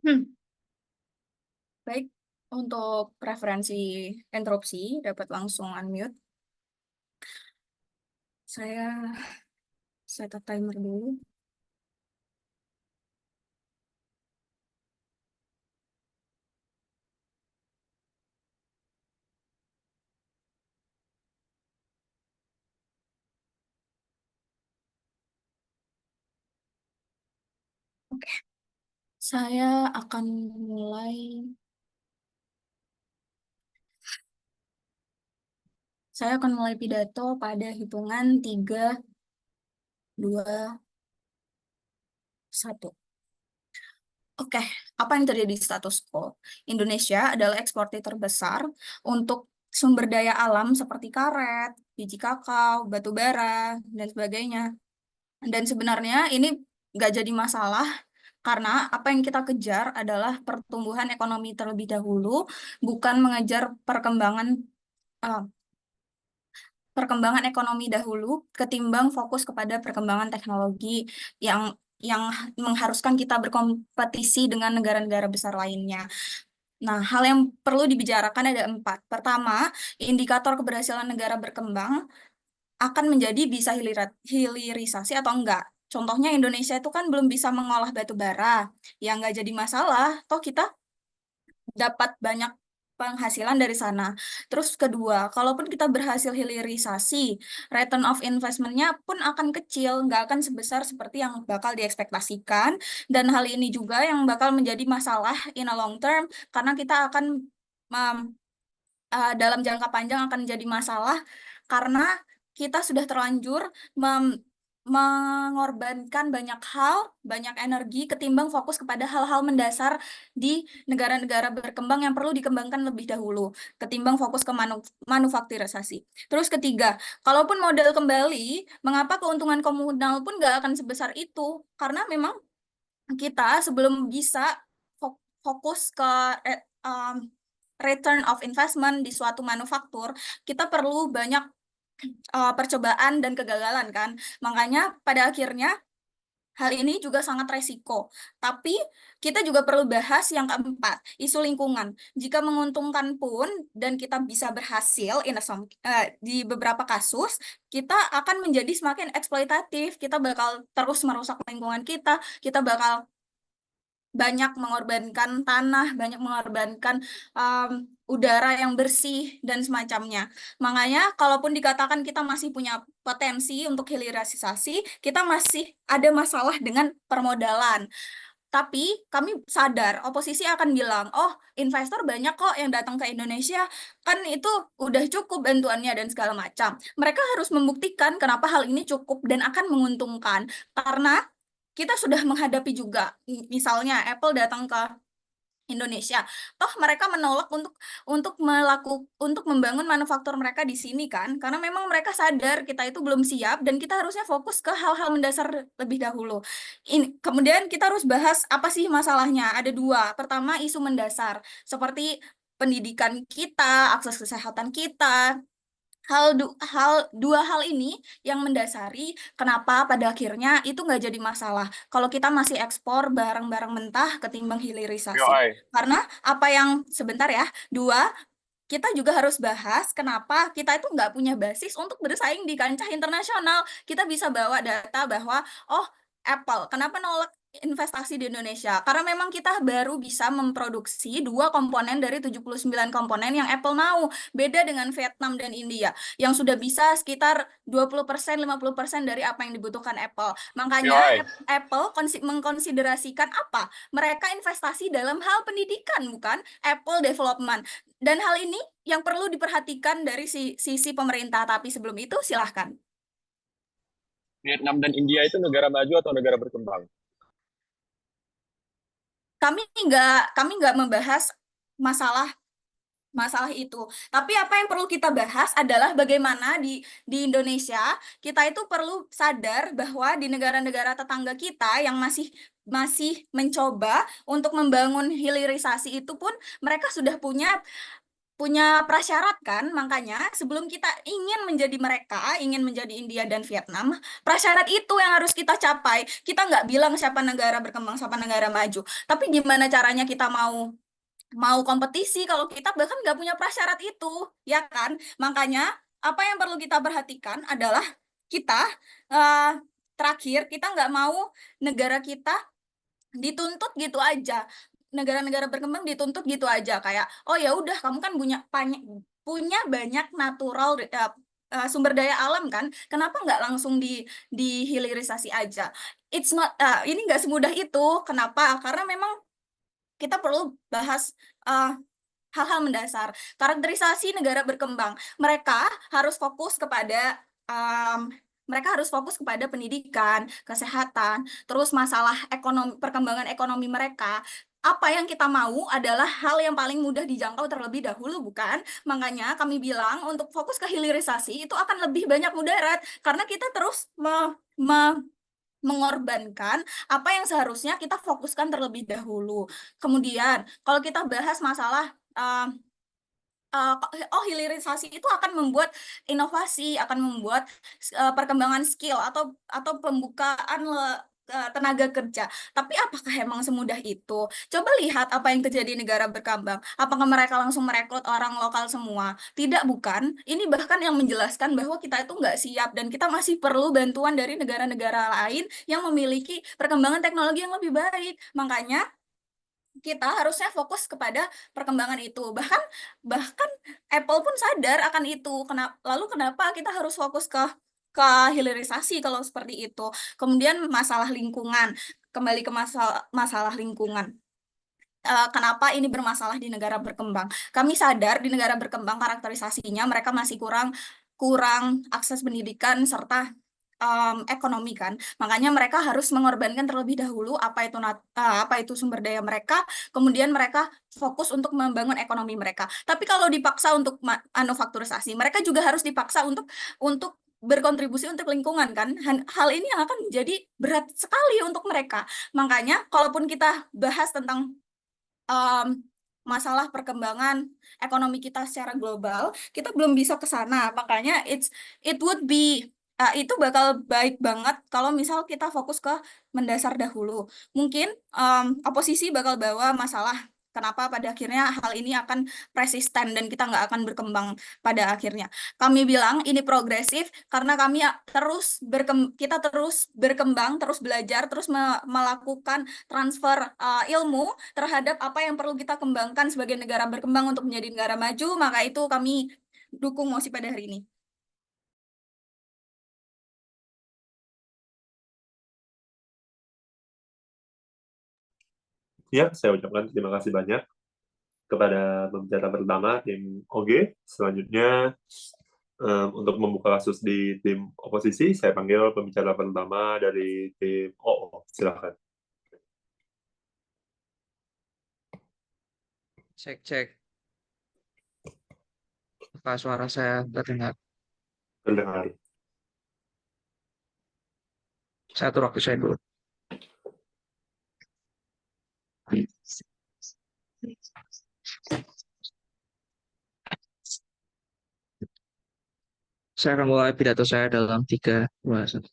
Hmm, Baik, untuk preferensi interupsi dapat langsung unmute. Saya set a timer dulu. Oke, saya akan mulai. Saya akan mulai pidato pada hitungan 3, 2, 1. Oke, apa yang terjadi di status quo? Indonesia adalah eksportir terbesar untuk sumber daya alam seperti karet, biji kakao, batu bara, dan sebagainya. Dan sebenarnya ini nggak jadi masalah karena apa yang kita kejar adalah pertumbuhan ekonomi terlebih dahulu, bukan mengejar eh, perkembangan ekonomi dahulu, ketimbang fokus kepada perkembangan teknologi yang yang mengharuskan kita berkompetisi dengan negara-negara besar lainnya. Nah, hal yang perlu dibicarakan ada 4. Pertama, indikator keberhasilan negara berkembang akan menjadi bisa hilirisasi atau enggak. Contohnya Indonesia itu kan belum bisa mengolah batu bara, yang enggak jadi masalah, toh kita dapat banyak penghasilan dari sana. Terus kedua, kalaupun kita berhasil hilirisasi, return of investment-nya pun akan kecil, nggak akan sebesar seperti yang bakal diekspektasikan. Dan hal ini juga yang bakal menjadi masalah in a long term, karena kita akan dalam jangka panjang akan menjadi masalah karena kita sudah terlanjur mengorbankan banyak hal, banyak energi ketimbang fokus kepada hal-hal mendasar di negara-negara berkembang yang perlu dikembangkan lebih dahulu, ketimbang fokus ke manufakturisasi. Terus ketiga, kalaupun modal kembali, mengapa keuntungan komunal pun nggak akan sebesar itu? Karena memang kita sebelum bisa fokus ke eh, um, return of investment di suatu manufaktur, kita perlu banyak percobaan dan kegagalan kan. Makanya pada akhirnya hal ini juga sangat resiko. Tapi kita juga perlu bahas yang keempat, isu lingkungan. Jika menguntungkan pun dan kita bisa berhasil di beberapa kasus, kita akan menjadi semakin eksploitatif. Kita bakal terus merusak lingkungan kita bakal banyak mengorbankan tanah, banyak mengorbankan udara yang bersih dan semacamnya. Makanya, kalaupun dikatakan kita masih punya potensi untuk hilirisasi, kita masih ada masalah dengan permodalan. Tapi kami sadar, oposisi akan bilang, oh investor banyak kok yang datang ke Indonesia, kan itu udah cukup bantuannya dan segala macam. Mereka harus membuktikan kenapa hal ini cukup dan akan menguntungkan. Karena kita sudah menghadapi juga, misalnya Apple datang ke Indonesia, toh mereka menolak untuk membangun manufaktur mereka di sini kan, karena memang mereka sadar kita itu belum siap dan kita harusnya fokus ke hal-hal mendasar lebih dahulu. Kemudian kita harus bahas apa sih masalahnya. Ada dua. Pertama, isu mendasar seperti pendidikan kita, akses kesehatan kita. Dua hal ini yang mendasari kenapa pada akhirnya itu nggak jadi masalah kalau kita masih ekspor barang-barang mentah ketimbang hilirisasi. UI. Karena apa yang sebentar ya, dua, kita juga harus bahas kenapa kita itu nggak punya basis untuk bersaing di kancah internasional. Kita bisa bawa data bahwa, oh, Apple, kenapa nolak investasi di Indonesia? Karena memang kita baru bisa memproduksi 2 komponen dari 79 komponen yang Apple mau. Beda dengan Vietnam dan India, yang sudah bisa sekitar 20%, 50% dari apa yang dibutuhkan Apple. Makanya UI. Apple mengkonsiderasikan apa? Mereka investasi dalam hal pendidikan, bukan Apple development. Dan hal ini yang perlu diperhatikan dari sisi pemerintah. Tapi sebelum itu, silahkan. Vietnam dan India itu negara maju atau negara berkembang? Kami nggak membahas masalah masalah itu. Tapi apa yang perlu kita bahas adalah bagaimana di Indonesia kita itu perlu sadar bahwa di negara-negara tetangga kita yang masih masih mencoba untuk membangun hilirisasi itu pun mereka sudah punya punya prasyarat kan, makanya sebelum kita ingin menjadi mereka, ingin menjadi India dan Vietnam, prasyarat itu yang harus kita capai. Kita nggak bilang siapa negara berkembang, siapa negara maju, tapi gimana caranya kita mau mau kompetisi kalau kita bahkan nggak punya prasyarat itu, ya kan? Makanya apa yang perlu kita perhatikan adalah kita eh, terakhir kita nggak mau negara kita dituntut gitu aja. Negara-negara berkembang dituntut gitu aja kayak oh ya udah kamu kan punya banyak natural sumber daya alam kan, kenapa nggak langsung dihilirisasi aja? It's not ini nggak semudah itu. Kenapa? Karena memang kita perlu bahas uh, hal-hal mendasar. Karakterisasi negara berkembang. Um, mereka harus fokus kepada pendidikan, kesehatan, terus masalah ekonomi, perkembangan ekonomi mereka. Apa yang kita mau adalah hal yang paling mudah dijangkau terlebih dahulu, bukan? Makanya kami bilang untuk fokus ke hilirisasi itu akan lebih banyak mudarat karena kita terus mengorbankan apa yang seharusnya kita fokuskan terlebih dahulu. Kemudian, kalau kita bahas masalah hilirisasi itu akan membuat inovasi, akan membuat perkembangan skill atau pembukaan tenaga kerja. Tapi apakah emang semudah itu? Coba lihat apa yang terjadi di negara berkembang. Apakah mereka langsung merekrut orang lokal semua? Tidak, bukan. Ini bahkan yang menjelaskan bahwa kita itu nggak siap dan kita masih perlu bantuan dari negara-negara lain yang memiliki perkembangan teknologi yang lebih baik. Makanya kita harusnya fokus kepada perkembangan itu. Bahkan bahkan Apple pun sadar akan itu. Lalu kenapa kita harus fokus ke hilirisasi kalau seperti itu? Kemudian masalah lingkungan. Kembali ke masalah lingkungan. Kenapa ini bermasalah di negara berkembang? Kami sadar di negara berkembang karakterisasinya mereka masih kurang kurang akses pendidikan serta ekonomi kan. Makanya mereka harus mengorbankan terlebih dahulu apa itu sumber daya mereka, kemudian mereka fokus untuk membangun ekonomi mereka. Tapi kalau dipaksa untuk manufakturisasi, mereka juga harus dipaksa untuk berkontribusi untuk lingkungan kan. Hal ini yang akan menjadi berat sekali untuk mereka. Makanya kalaupun kita bahas tentang um, masalah perkembangan ekonomi kita secara global, kita belum bisa ke sana. Makanya it would be itu bakal baik banget kalau misal kita fokus ke mendasar dahulu. Mungkin oposisi bakal bawa masalah kenapa pada akhirnya hal ini akan persisten dan kita nggak akan berkembang pada akhirnya. Kami bilang ini progresif karena kita terus berkembang, terus belajar, terus melakukan transfer ilmu terhadap apa yang perlu kita kembangkan sebagai negara berkembang untuk menjadi negara maju, maka itu kami dukung mosi pada hari ini. Ya, saya ucapkan terima kasih banyak kepada pembicara pertama tim OG. Selanjutnya, untuk membuka kasus di tim oposisi, saya panggil pembicara pertama dari tim OO. Silakan. Cek, cek. Apa suara saya terdengar? Terdengar. Saya atur waktu saya dulu. Saya akan mulai pidato saya dalam 3, 2, 1.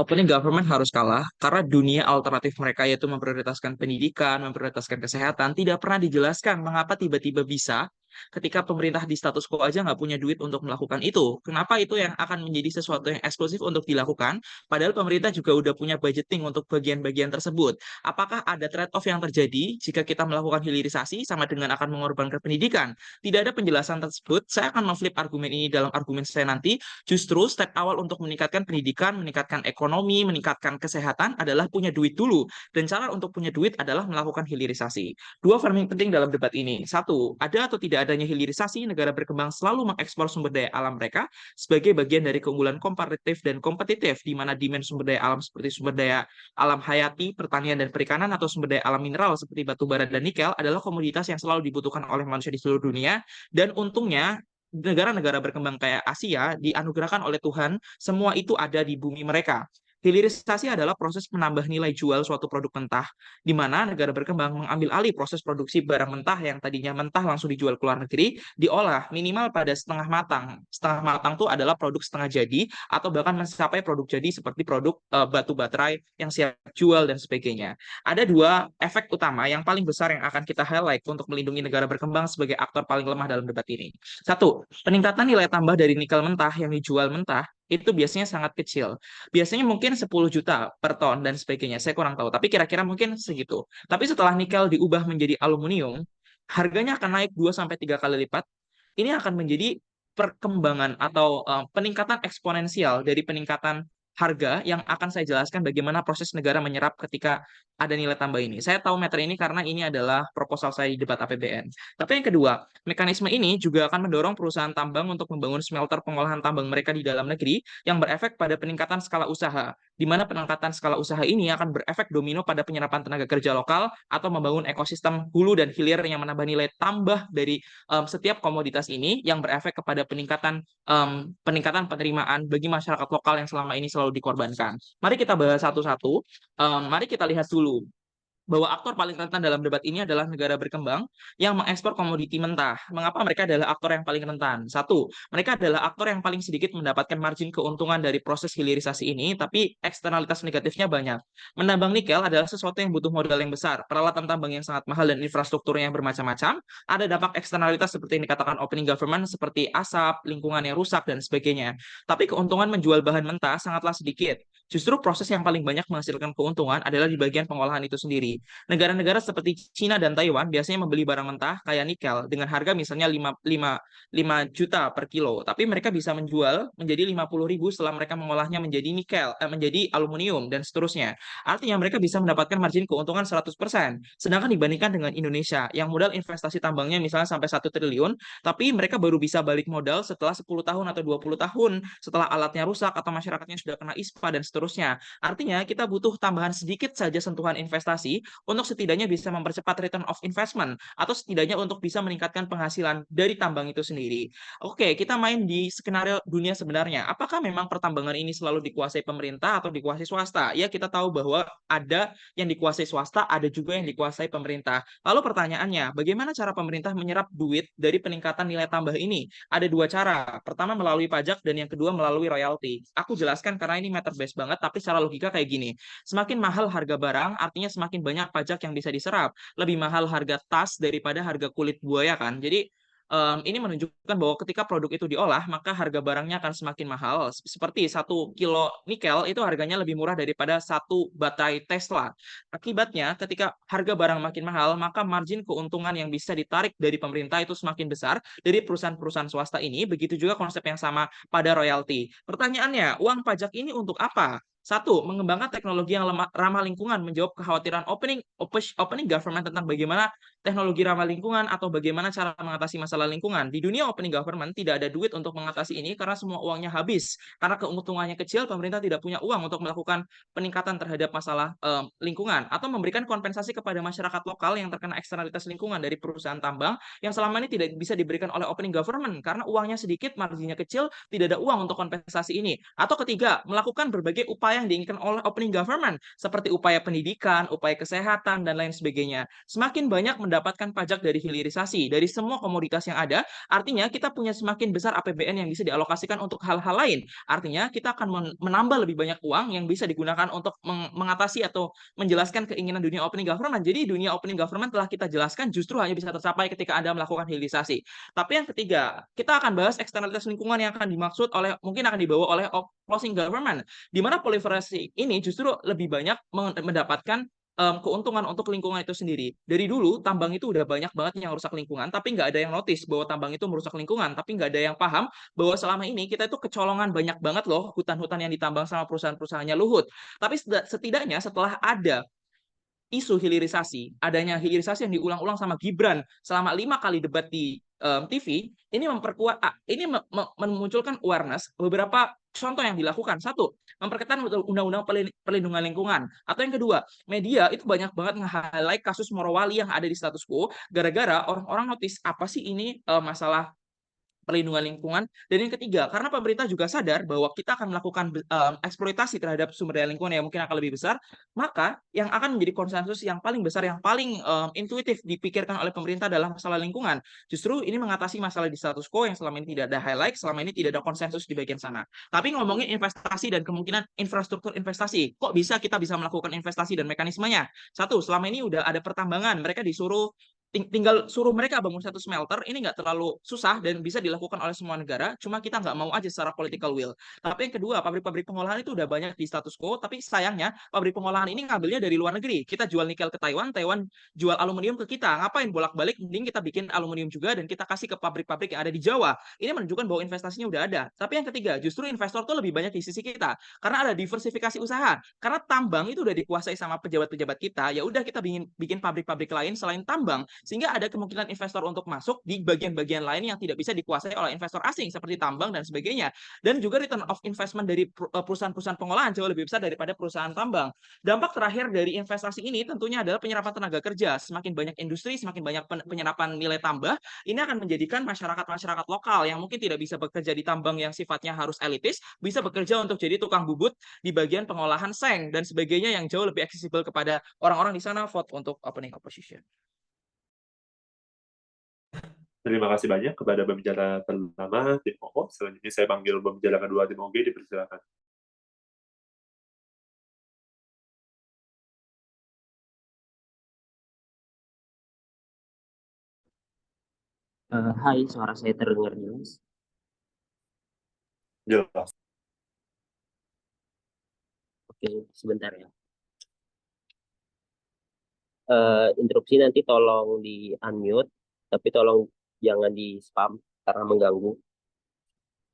Opening government harus kalah karena dunia alternatif mereka yaitu memprioritaskan pendidikan, memprioritaskan kesehatan, tidak pernah dijelaskan mengapa tiba-tiba bisa ketika pemerintah di status quo aja nggak punya duit untuk melakukan itu. Kenapa itu yang akan menjadi sesuatu yang eksklusif untuk dilakukan, padahal pemerintah juga udah punya budgeting untuk bagian-bagian tersebut. Apakah ada trade-off yang terjadi jika kita melakukan hilirisasi sama dengan akan mengorbankan pendidikan? Tidak ada penjelasan tersebut. Saya akan memflip argumen ini dalam argumen saya nanti. Justru step awal untuk meningkatkan pendidikan, meningkatkan ekonomi, meningkatkan kesehatan adalah punya duit dulu. Dan cara untuk punya duit adalah melakukan hilirisasi. Dua framing penting dalam debat ini. Satu, ada atau tidak adanya hilirisasi, negara berkembang selalu mengekspor sumber daya alam mereka sebagai bagian dari keunggulan komparatif dan kompetitif, di mana demand sumber daya alam seperti sumber daya alam hayati, pertanian dan perikanan, atau sumber daya alam mineral seperti batu bara dan nikel adalah komoditas yang selalu dibutuhkan oleh manusia di seluruh dunia. Dan untungnya, negara-negara berkembang kayak Asia dianugerahkan oleh Tuhan, semua itu ada di bumi mereka. Hilirisasi adalah proses menambah nilai jual suatu produk mentah, di mana negara berkembang mengambil alih proses produksi barang mentah yang tadinya mentah langsung dijual ke luar negeri, diolah minimal pada setengah matang. Setengah matang itu adalah produk setengah jadi, atau bahkan mencapai produk jadi seperti produk batu baterai yang siap jual dan sebagainya. Ada dua efek utama yang paling besar yang akan kita highlight untuk melindungi negara berkembang sebagai aktor paling lemah dalam debat ini. Satu, peningkatan nilai tambah dari nikel mentah yang dijual mentah itu biasanya sangat kecil. Biasanya mungkin 10 juta per ton dan sebagainya. Saya kurang tahu, tapi kira-kira mungkin segitu. Tapi setelah nikel diubah menjadi aluminium, harganya akan naik 2 sampai 3 kali lipat. Ini akan menjadi perkembangan atau peningkatan eksponensial dari peningkatan harga yang akan saya jelaskan bagaimana proses negara menyerap ketika ada nilai tambah ini. Saya tahu materi ini karena ini adalah proposal saya di debat APBN. Tapi yang kedua, mekanisme ini juga akan mendorong perusahaan tambang untuk membangun smelter pengolahan tambang mereka di dalam negeri yang berefek pada peningkatan skala usaha, di mana peningkatan skala usaha ini akan berefek domino pada penyerapan tenaga kerja lokal atau membangun ekosistem hulu dan hilir yang menambah nilai tambah dari setiap komoditas ini yang berefek kepada peningkatan penerimaan bagi masyarakat lokal yang selama ini selalu dikorbankan. Mari kita bahas satu-satu. Mari kita lihat dulu bahwa aktor paling rentan dalam debat ini adalah negara berkembang yang mengekspor komoditi mentah. Mengapa mereka adalah aktor yang paling rentan? Satu, mereka adalah aktor yang paling sedikit mendapatkan margin keuntungan dari proses hilirisasi ini, tapi eksternalitas negatifnya banyak. Menambang nikel adalah sesuatu yang butuh modal yang besar, peralatan tambang yang sangat mahal dan infrastrukturnya yang bermacam-macam. Ada dampak eksternalitas seperti yang dikatakan opening government, seperti asap, lingkungan yang rusak, dan sebagainya. Tapi keuntungan menjual bahan mentah sangatlah sedikit. Justru proses yang paling banyak menghasilkan keuntungan adalah di bagian pengolahan itu sendiri. Negara-negara seperti Cina dan Taiwan biasanya membeli barang mentah kayak nikel dengan harga misalnya 5 juta per kilo, tapi mereka bisa menjual menjadi 50.000 setelah mereka mengolahnya menjadi nikel, menjadi aluminium dan seterusnya. Artinya mereka bisa mendapatkan margin keuntungan 100%. Sedangkan dibandingkan dengan Indonesia yang modal investasi tambangnya misalnya sampai 1 triliun, tapi mereka baru bisa balik modal setelah 10 tahun atau 20 tahun setelah alatnya rusak atau masyarakatnya sudah kena ISPA dan seterusnya. Artinya kita butuh tambahan sedikit saja sentuhan investasi untuk setidaknya bisa mempercepat return of investment atau setidaknya untuk bisa meningkatkan penghasilan dari tambang itu sendiri. Oke, kita main di skenario dunia sebenarnya. Apakah memang pertambangan ini selalu dikuasai pemerintah atau dikuasai swasta? Ya, kita tahu bahwa ada yang dikuasai swasta, ada juga yang dikuasai pemerintah. Lalu pertanyaannya, bagaimana cara pemerintah menyerap duit dari peningkatan nilai tambah ini? Ada dua cara. Pertama melalui pajak dan yang kedua melalui royalti. Aku jelaskan karena ini matter base banget, tapi secara logika kayak gini. Semakin mahal harga barang, artinya semakin banyak pajak yang bisa diserap. Lebih mahal harga tas daripada harga kulit buaya kan. Jadi ini menunjukkan bahwa ketika produk itu diolah, maka harga barangnya akan semakin mahal. Seperti 1 kilo nikel itu harganya lebih murah daripada 1 baterai Tesla. Akibatnya, ketika harga barang makin mahal, maka margin keuntungan yang bisa ditarik dari pemerintah itu semakin besar dari perusahaan-perusahaan swasta ini. Begitu juga konsep yang sama pada royalti. Pertanyaannya, uang pajak ini untuk apa? Satu, mengembangkan teknologi yang ramah lingkungan, menjawab kekhawatiran opening government tentang bagaimana teknologi ramah lingkungan atau bagaimana cara mengatasi masalah lingkungan. Di dunia opening government tidak ada duit untuk mengatasi ini karena semua uangnya habis. Karena keuntungannya kecil, pemerintah tidak punya uang untuk melakukan peningkatan terhadap masalah lingkungan atau memberikan kompensasi kepada masyarakat lokal yang terkena eksternalitas lingkungan dari perusahaan tambang yang selama ini tidak bisa diberikan oleh opening government karena uangnya sedikit, marginnya kecil, tidak ada uang untuk kompensasi ini. Atau ketiga, melakukan berbagai upaya yang diinginkan oleh opening government seperti upaya pendidikan, upaya kesehatan, dan lain sebagainya. Semakin banyak mendapatkan pajak dari hilirisasi, dari semua komoditas yang ada, artinya kita punya semakin besar APBN yang bisa dialokasikan untuk hal-hal lain. Artinya kita akan menambah lebih banyak uang yang bisa digunakan untuk mengatasi atau menjelaskan keinginan dunia opening government. Jadi dunia opening government telah kita jelaskan justru hanya bisa tercapai ketika Anda melakukan hilirisasi. Tapi yang ketiga, kita akan bahas eksternalitas lingkungan yang akan dimaksud oleh, mungkin akan dibawa oleh closing government, di mana proliferasi ini justru lebih banyak mendapatkan keuntungan untuk lingkungan itu sendiri. Dari dulu tambang itu udah banyak banget yang rusak lingkungan, tapi nggak ada yang notice bahwa tambang itu merusak lingkungan, tapi nggak ada yang paham bahwa selama ini kita itu kecolongan banyak banget loh hutan-hutan yang ditambang sama perusahaan-perusahaannya luhut. Tapi setidaknya setelah ada isu hilirisasi, adanya hilirisasi yang diulang-ulang sama Gibran selama 5 kali debat di TV, ini memperkuat, ini memunculkan awareness beberapa contoh yang dilakukan. Satu, memperketat undang-undang perlindungan lingkungan. Atau yang kedua, media itu banyak banget nge-highlight kasus Morowali yang ada di status quo, gara-gara orang-orang notice apa sih ini masalah perlindungan lingkungan. Dan yang ketiga, karena pemerintah juga sadar bahwa kita akan melakukan eksploitasi terhadap sumber daya lingkungan yang mungkin akan lebih besar, maka yang akan menjadi konsensus yang paling besar, yang paling intuitif dipikirkan oleh pemerintah adalah masalah lingkungan. Justru ini mengatasi masalah di status quo yang selama ini tidak ada highlight, selama ini tidak ada konsensus di bagian sana. Tapi ngomongin investasi dan kemungkinan infrastruktur investasi, kok kita bisa melakukan investasi dan mekanismenya? Satu, selama ini udah ada pertambangan, mereka disuruh tinggal suruh mereka bangun satu smelter, ini nggak terlalu susah dan bisa dilakukan oleh semua negara, cuma kita nggak mau aja secara political will. Tapi yang kedua, pabrik-pabrik pengolahan itu udah banyak di status quo, tapi sayangnya pabrik pengolahan ini ngambilnya dari luar negeri. Kita jual nikel ke Taiwan, Taiwan jual aluminium ke kita. Ngapain bolak-balik? Mending kita bikin aluminium juga dan kita kasih ke pabrik-pabrik yang ada di Jawa. Ini menunjukkan bahwa investasinya udah ada. Tapi yang ketiga, justru investor tuh lebih banyak di sisi kita karena ada diversifikasi usaha. Karena tambang itu udah dikuasai sama pejabat-pejabat kita, ya udah kita bikin pabrik-pabrik lain selain tambang, sehingga ada kemungkinan investor untuk masuk di bagian-bagian lain yang tidak bisa dikuasai oleh investor asing seperti tambang dan sebagainya. Dan juga return of investment dari perusahaan-perusahaan pengolahan jauh lebih besar daripada perusahaan tambang. Dampak terakhir dari investasi ini tentunya adalah penyerapan tenaga kerja. Semakin banyak industri, semakin banyak penyerapan nilai tambah, ini akan menjadikan masyarakat-masyarakat lokal yang mungkin tidak bisa bekerja di tambang yang sifatnya harus elitis, bisa bekerja untuk jadi tukang bubut di bagian pengolahan seng dan sebagainya yang jauh lebih aksesibel kepada orang-orang di sana. Vote untuk opening opposition. Terima kasih banyak kepada pembicara pertama, tim OO. Selanjutnya saya panggil pembicara kedua, tim OG, dipersilakan. Hai, suara saya terdengar jelas. Jelas. Oke, sebentar ya. Interupsi nanti tolong di unmute, tapi tolong jangan di spam karena mengganggu.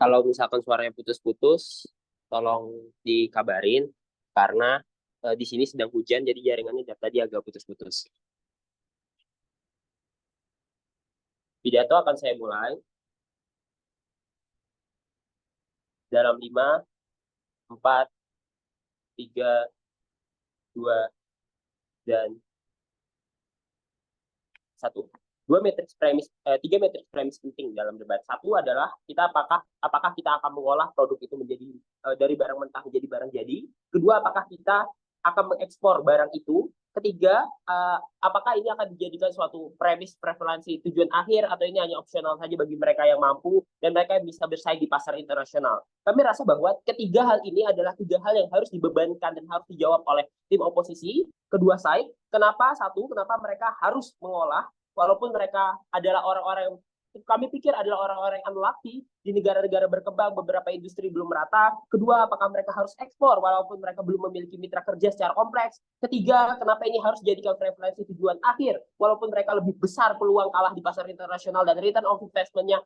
Kalau misalkan suaranya putus-putus, tolong dikabarin karena di sini sedang hujan, jadi jaringannya dari tadi agak putus-putus. Pidato akan saya mulai dalam 5, 4, 3, 2, dan 1. Tiga matriks premis penting dalam debat. Satu adalah apakah kita akan mengolah produk itu menjadi dari barang mentah menjadi barang jadi. Kedua, apakah kita akan mengekspor barang itu. Ketiga, apakah ini akan dijadikan suatu premis preferensi tujuan akhir atau ini hanya opsional saja bagi mereka yang mampu dan mereka yang bisa bersaing di pasar internasional. Kami rasa bahwa ketiga hal ini adalah tiga hal yang harus dibebankan dan harus dijawab oleh tim oposisi. Kedua side, kenapa mereka harus mengolah walaupun mereka adalah orang-orang yang kami pikir adalah orang-orang yang unlucky di negara-negara berkembang, beberapa industri belum merata. Kedua, apakah mereka harus ekspor walaupun mereka belum memiliki mitra kerja secara kompleks. Ketiga, kenapa ini harus dijadikan preferensi tujuan akhir walaupun mereka lebih besar peluang kalah di pasar internasional dan return of investment-nya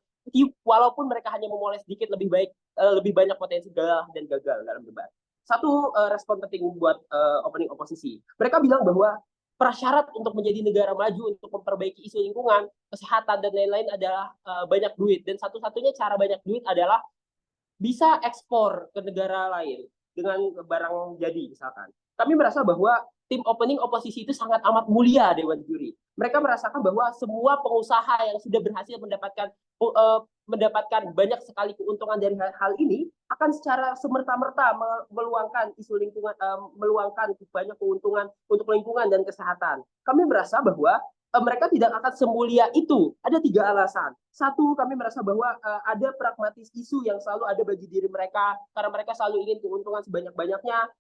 walaupun mereka hanya memoles sedikit lebih banyak potensi gagal dan gagal dalam debat. Satu respon penting buat opening oposisi. Mereka bilang bahwa prasyarat untuk menjadi negara maju untuk memperbaiki isu lingkungan, kesehatan, dan lain-lain adalah banyak duit. Dan satu-satunya cara banyak duit adalah bisa ekspor ke negara lain dengan barang jadi misalkan. Kami merasa bahwa tim opening oposisi itu sangat amat mulia Dewan Juri. Mereka merasakan bahwa semua pengusaha yang sudah berhasil mendapatkan banyak sekali keuntungan dari hal ini akan secara semerta-merta meluangkan isu lingkungan, meluangkan banyak keuntungan untuk lingkungan dan kesehatan. Kami merasa bahwa mereka tidak akan semulia itu. Ada 3 alasan. Satu, kami merasa bahwa ada pragmatis isu yang selalu ada bagi diri mereka karena mereka selalu ingin keuntungan sebanyak-banyaknya.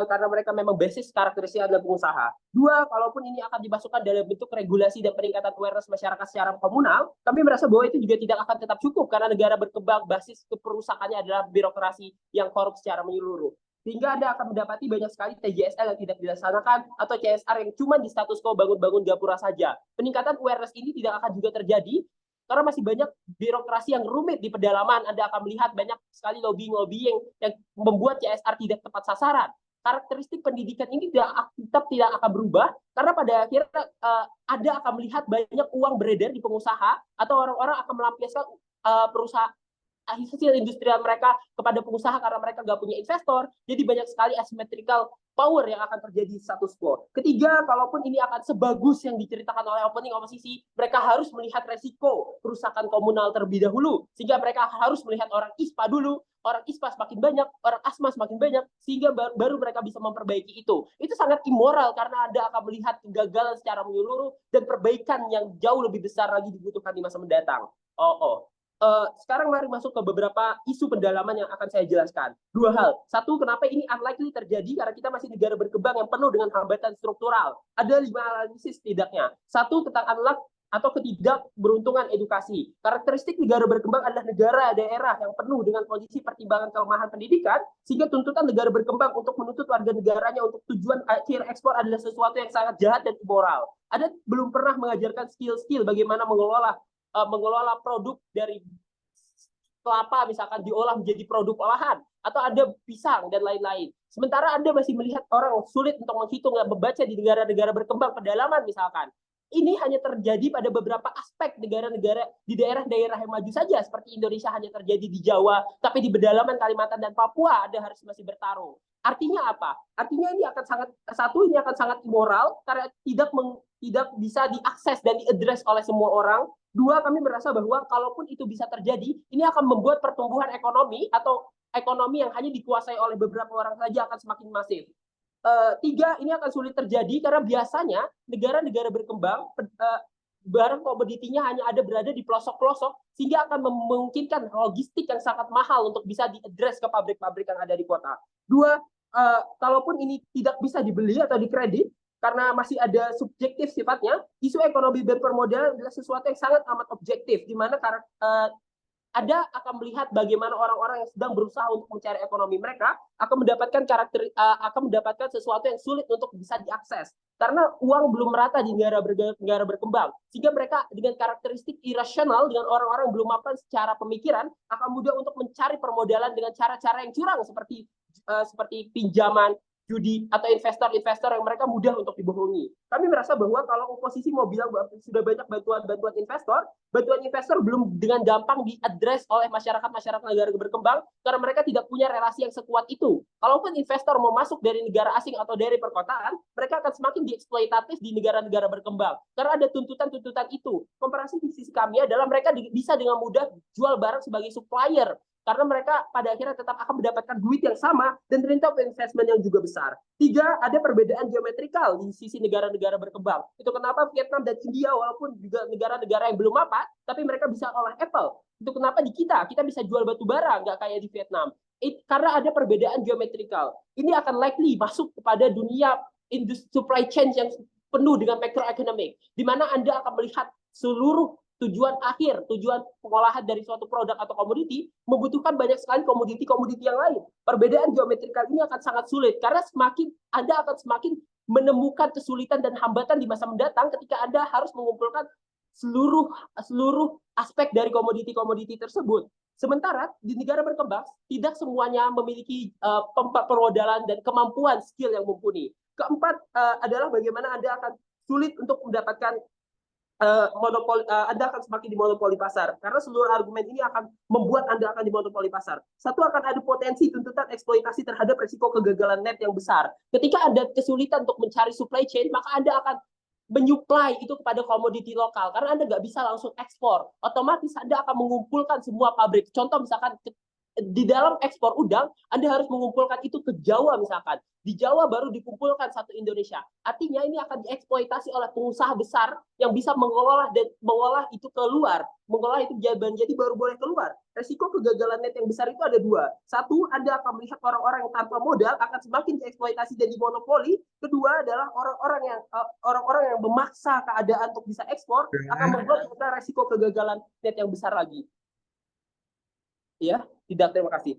Karena mereka memang basis karakteristik adalah pengusaha. 2, kalaupun ini akan dimasukkan dalam bentuk regulasi dan peningkatan awareness masyarakat secara komunal, kami merasa bahwa itu juga tidak akan tetap cukup karena negara berkembang basis keperusakannya adalah birokrasi yang korup secara menyeluruh. Sehingga Anda akan mendapati banyak sekali TJSL yang tidak dilaksanakan atau CSR yang cuma di status quo bangun-bangun gapura saja. Peningkatan awareness ini tidak akan juga terjadi karena masih banyak birokrasi yang rumit di pedalaman. Anda akan melihat banyak sekali lobbying yang membuat CSR tidak tepat sasaran. Karakteristik pendidikan ini tetap tidak akan berubah karena pada akhirnya Anda akan melihat banyak uang beredar di pengusaha atau orang-orang akan melampiaskan perusahaan hasil industrial mereka kepada pengusaha karena mereka nggak punya investor. Jadi banyak sekali asymmetrical power yang akan terjadi status quo. Ketiga, kalaupun ini akan sebagus yang diceritakan oleh opening oposisi, mereka harus melihat resiko kerusakan komunal terlebih dahulu, sehingga mereka harus melihat orang ISPA dulu, orang ISPA semakin banyak, orang asma semakin banyak, sehingga baru mereka bisa memperbaiki itu. Itu sangat immoral karena Anda akan melihat kegagalan secara menyeluruh dan perbaikan yang jauh lebih besar lagi dibutuhkan di masa mendatang. Sekarang mari masuk ke beberapa isu pendalaman yang akan saya jelaskan. Dua hal. Satu, kenapa ini unlikely terjadi karena kita masih negara berkembang yang penuh dengan hambatan struktural. Ada 5 analisis setidaknya. Satu, tentang unlock atau ketidakberuntungan edukasi. Karakteristik negara berkembang adalah negara daerah yang penuh dengan kondisi pertimbangan kelemahan pendidikan, sehingga tuntutan negara berkembang untuk menuntut warga negaranya untuk tujuan akhir ekspor adalah sesuatu yang sangat jahat dan immoral. Ada belum pernah mengajarkan skill-skill bagaimana mengelola produk dari kelapa misalkan diolah menjadi produk olahan, atau ada pisang dan lain-lain. Sementara Anda masih melihat orang sulit untuk menghitung dan membaca di negara-negara berkembang pedalaman misalkan. Ini hanya terjadi pada beberapa aspek negara-negara di daerah-daerah yang maju saja, seperti Indonesia hanya terjadi di Jawa, tapi di pedalaman Kalimantan dan Papua Anda harus masih bertarung. Artinya apa? Artinya ini akan sangat immoral karena tidak bisa diakses dan diadres oleh semua orang. Dua, kami merasa bahwa kalaupun itu bisa terjadi, ini akan membuat pertumbuhan ekonomi atau ekonomi yang hanya dikuasai oleh beberapa orang saja akan semakin masif. Tiga, ini akan sulit terjadi karena biasanya negara-negara berkembang barang komoditinya hanya berada di pelosok-pelosok, sehingga akan memungkinkan logistik yang sangat mahal untuk bisa diadres ke pabrik-pabrik yang ada di kota. Dua, kalaupun ini tidak bisa dibeli atau dikredit karena masih ada subjektif sifatnya, isu ekonomi berpermodalan adalah sesuatu yang sangat amat objektif, di mana Anda akan melihat bagaimana orang-orang yang sedang berusaha untuk mencari ekonomi mereka akan mendapatkan sesuatu yang sulit untuk bisa diakses karena uang belum merata di negara berkembang, sehingga mereka dengan karakteristik irasional, dengan orang-orang yang belum mapan secara pemikiran akan mudah untuk mencari permodalan dengan cara-cara yang curang seperti pinjaman, judi, atau investor-investor yang mereka mudah untuk dibohongi. Kami merasa bahwa kalau oposisi mau bilang bahwa sudah banyak bantuan investor belum dengan gampang diadres oleh masyarakat negara berkembang karena mereka tidak punya relasi yang sekuat itu. Kalaupun investor mau masuk dari negara asing atau dari perkotaan, mereka akan semakin dieksploitatif di negara-negara berkembang karena ada tuntutan-tuntutan itu. Komparasi di sisi kami adalah mereka bisa dengan mudah jual barang sebagai supplier, karena mereka pada akhirnya tetap akan mendapatkan duit yang sama dan return of investment yang juga besar. Tiga, ada perbedaan geometrikal di sisi negara-negara berkembang. Itu kenapa Vietnam dan India walaupun juga negara-negara yang belum mapan, tapi mereka bisa olah Apple. Itu kenapa di kita bisa jual batu bara, nggak kayak di Vietnam. Karena ada perbedaan geometrikal. Ini akan likely masuk kepada dunia supply chain yang penuh dengan macroeconomic, di mana Anda akan melihat seluruh tujuan pengolahan dari suatu produk atau komoditi membutuhkan banyak sekali komoditi yang lain. Perbedaan geometrikal ini akan sangat sulit karena Anda akan semakin menemukan kesulitan dan hambatan di masa mendatang ketika Anda harus mengumpulkan seluruh aspek dari komoditi tersebut. Sementara di negara berkembang tidak semuanya memiliki permodalan dan kemampuan skill yang mumpuni. Keempat adalah bagaimana Anda akan sulit untuk mendapatkan Anda akan semakin dimonopoli pasar karena seluruh argumen ini akan membuat Anda akan dimonopoli pasar. Satu, akan ada potensi tuntutan eksploitasi terhadap risiko kegagalan net yang besar. Ketika Anda kesulitan untuk mencari supply chain, maka Anda akan menyuplai itu kepada komoditi lokal karena Anda nggak bisa langsung ekspor. Otomatis Anda akan mengumpulkan semua pabrik. Contoh misalkan di dalam ekspor udang, Anda harus mengumpulkan itu ke Jawa misalkan. Di Jawa baru dikumpulkan satu Indonesia. Artinya ini akan dieksploitasi oleh pengusaha besar yang bisa mengolah itu keluar. Mengolah itu jadi baru boleh keluar. Resiko kegagalan net yang besar itu ada dua. Satu, Anda akan melihat orang-orang yang tanpa modal akan semakin dieksploitasi dan dimonopoli. Kedua adalah orang-orang yang memaksa keadaan untuk bisa ekspor akan membuat resiko kegagalan net yang besar lagi. Ya, tidak, terima kasih.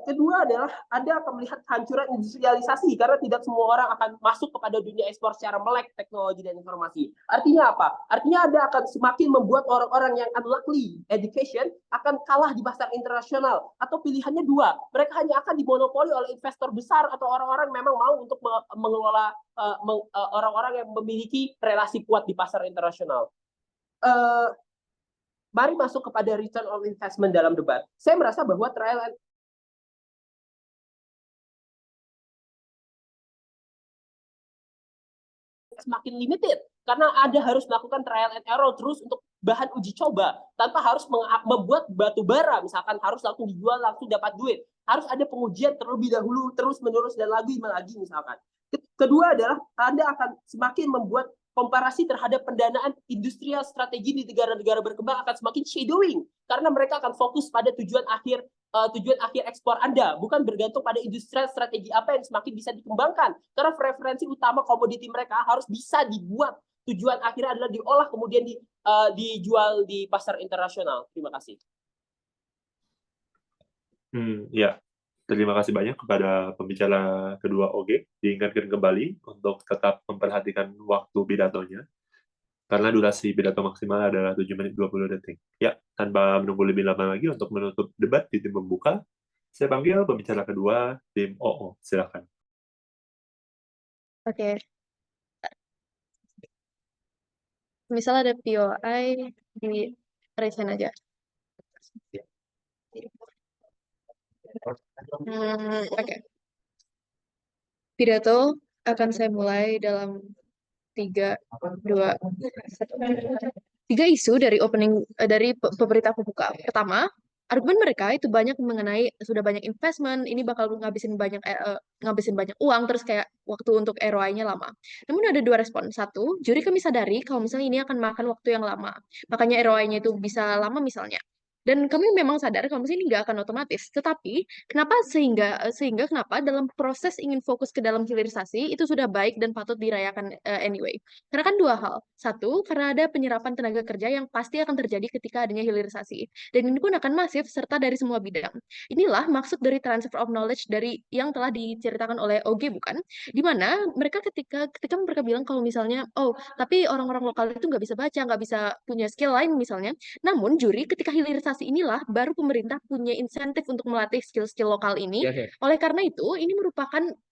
Kedua adalah Anda akan melihat hancuran industrialisasi karena tidak semua orang akan masuk kepada dunia ekspor secara melek teknologi dan informasi. Artinya apa? Artinya Anda akan semakin membuat orang-orang yang unlikely education akan kalah di pasar internasional. Atau pilihannya dua, mereka hanya akan dimonopoli oleh investor besar atau orang-orang memang mau untuk mengelola orang-orang yang memiliki relasi kuat di pasar internasional. mari masuk kepada return on investment dalam debat. Saya merasa bahwa trial and semakin limited karena Anda harus melakukan trial and error terus untuk bahan uji coba tanpa harus membuat batu bara misalkan harus langsung dijual langsung dapat duit. Harus ada pengujian terlebih dahulu terus menerus dan lagi misalkan. Kedua adalah Anda akan semakin membuat komparasi terhadap pendanaan industrial strategi di negara-negara berkembang akan semakin shadowing karena mereka akan fokus pada tujuan akhir ekspor Anda, bukan bergantung pada industrial strategi apa yang semakin bisa dikembangkan. Karena referensi utama komoditi mereka harus bisa dibuat. Tujuan akhirnya adalah diolah kemudian dijual di pasar internasional. Terima kasih. Ya, terima kasih banyak kepada pembicara kedua OG. Diingatkan kembali untuk tetap memperhatikan waktu pidatonya. Karena durasi pidato maksimal adalah 7 menit 20 detik. Ya, tanpa menunggu lebih lama lagi untuk menutup debat di tim pembuka, saya panggil pembicara kedua, tim OO. Silakan. Oke. Misal ada POI di raise hand aja. Oke. Pidato akan saya mulai dalam 3, 2, 1. 3 isu dari pemerintah pembuka. Pertama, argumen mereka itu banyak mengenai sudah banyak investment, ini bakal ngabisin banyak uang, terus kayak waktu untuk ROI-nya lama. Namun ada 2 respon. Satu, juri kami sadari kalau misalnya ini akan makan waktu yang lama. Makanya ROI-nya itu bisa lama misalnya. Dan kami memang sadar kalau misalnya ini nggak akan otomatis. Tetapi sehingga kenapa dalam proses ingin fokus ke dalam hilirisasi itu sudah baik dan patut dirayakan anyway. Karena kan 2 hal. Satu, karena ada penyerapan tenaga kerja yang pasti akan terjadi ketika adanya hilirisasi. Dan ini pun akan masif serta dari semua bidang. Inilah maksud dari transfer of knowledge dari yang telah diceritakan oleh OG bukan? Di mana mereka ketika mereka bilang kalau misalnya, oh tapi orang-orang lokal itu nggak bisa baca, nggak bisa punya skill lain misalnya. Namun juri ketika hilirisasi inilah baru pemerintah punya insentif untuk melatih skill-skill lokal ini. Oleh karena itu, ini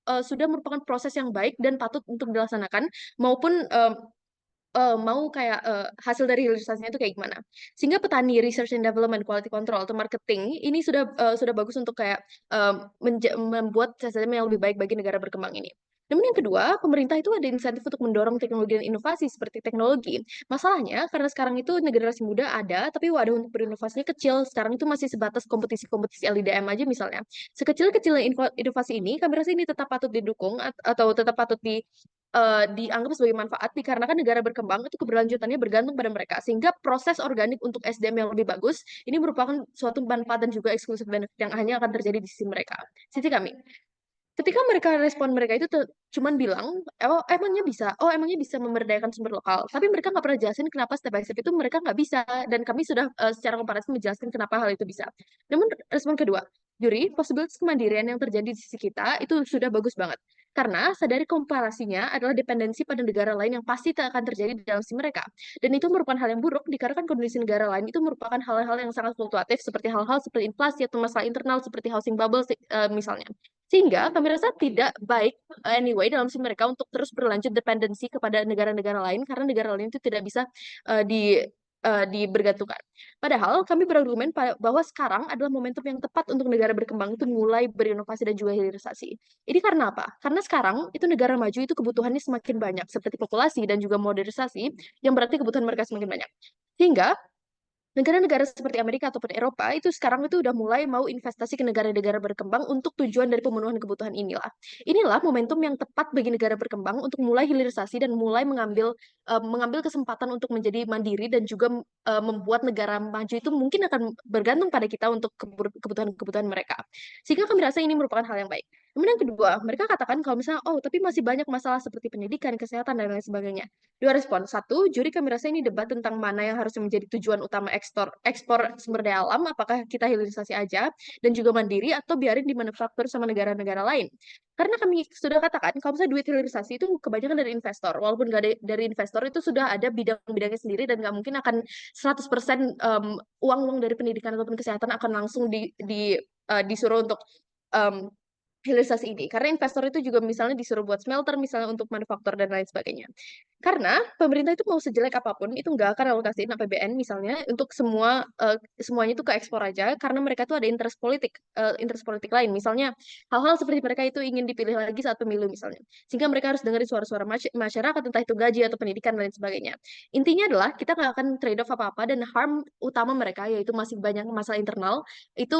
sudah merupakan proses yang baik dan patut untuk dilaksanakan maupun mau kayak hasil dari hilirisasinya itu kayak gimana. Sehingga petani research and development quality control atau marketing ini sudah bagus untuk kayak membuat sistem yang lebih baik bagi negara berkembang ini. Namun yang kedua, pemerintah itu ada insentif untuk mendorong teknologi dan inovasi seperti teknologi. Masalahnya, karena sekarang itu generasi muda ada, tapi wadah untuk berinovasinya kecil. Sekarang itu masih sebatas kompetisi-kompetisi LIDM aja misalnya. Sekecil-kecilnya inovasi ini, kami rasa ini tetap patut didukung atau tetap patut dianggap sebagai manfaat dikarenakan negara berkembang itu keberlanjutannya bergantung pada mereka sehingga proses organik untuk SDM yang lebih bagus ini merupakan suatu manfaat dan juga eksklusif benefit yang hanya akan terjadi di sisi mereka. Sisi kami. Ketika respon mereka itu cuman bilang, emangnya bisa memberdayakan sumber lokal. Tapi mereka nggak pernah jelasin kenapa step by step itu mereka nggak bisa. Dan kami sudah secara komparatif menjelaskan kenapa hal itu bisa. Namun respon kedua, juri, possibilities kemandirian yang terjadi di sisi kita itu sudah bagus banget. Karena sadari komparasinya adalah dependensi pada negara lain yang pasti tak akan terjadi di dalam sisi mereka. Dan itu merupakan hal yang buruk dikarenakan kondisi negara lain itu merupakan hal-hal yang sangat fluktuatif seperti hal-hal seperti inflasi atau masalah internal seperti housing bubble misalnya. Sehingga kami rasa tidak baik anyway dalam sisi mereka untuk terus berlanjut dependensi kepada negara-negara lain karena negara lain itu tidak bisa dibergantungkan. Padahal kami berargumen bahwa sekarang adalah momentum yang tepat untuk negara berkembang itu mulai berinovasi dan juga hilirisasi. Ini karena apa? Karena sekarang itu negara maju itu kebutuhannya semakin banyak seperti populasi dan juga modernisasi yang berarti kebutuhan mereka semakin banyak. Sehingga negara-negara seperti Amerika ataupun Eropa itu sekarang itu udah mulai mau investasi ke negara-negara berkembang untuk tujuan dari pemenuhan kebutuhan inilah. Inilah momentum yang tepat bagi negara berkembang untuk mulai hilirisasi dan mulai mengambil kesempatan untuk menjadi mandiri dan juga membuat negara maju itu mungkin akan bergantung pada kita untuk kebutuhan-kebutuhan mereka. Sehingga kami rasa ini merupakan hal yang baik. Kemudian yang kedua, mereka katakan kalau misalnya, tapi masih banyak masalah seperti pendidikan, kesehatan, dan lain sebagainya. 2 respon. 1, juri kami rasa ini debat tentang mana yang harus menjadi tujuan utama ekspor sumber daya alam, apakah kita hilirisasi aja, dan juga mandiri, atau biarin dimanufaktur sama negara-negara lain. Karena kami sudah katakan, kalau misalnya duit hilirisasi itu kebanyakan dari investor. Walaupun nggak dari investor, itu sudah ada bidang-bidangnya sendiri, dan nggak mungkin akan 100% uang-uang dari pendidikan ataupun kesehatan akan langsung disuruh untuk hilirisasi ini. Karena investor itu juga misalnya disuruh buat smelter, misalnya untuk manufaktur dan lain sebagainya. Karena pemerintah itu mau sejelek apapun itu nggak akan alokasiin APBN misalnya untuk semuanya itu ke ekspor aja karena mereka tuh ada interest politik lain. Misalnya hal-hal seperti mereka itu ingin dipilih lagi saat pemilu misalnya. Sehingga mereka harus dengerin suara-suara masyarakat entah itu gaji atau pendidikan dan lain sebagainya. Intinya adalah kita nggak akan trade off apa-apa dan harm utama mereka yaitu masih banyak masalah internal itu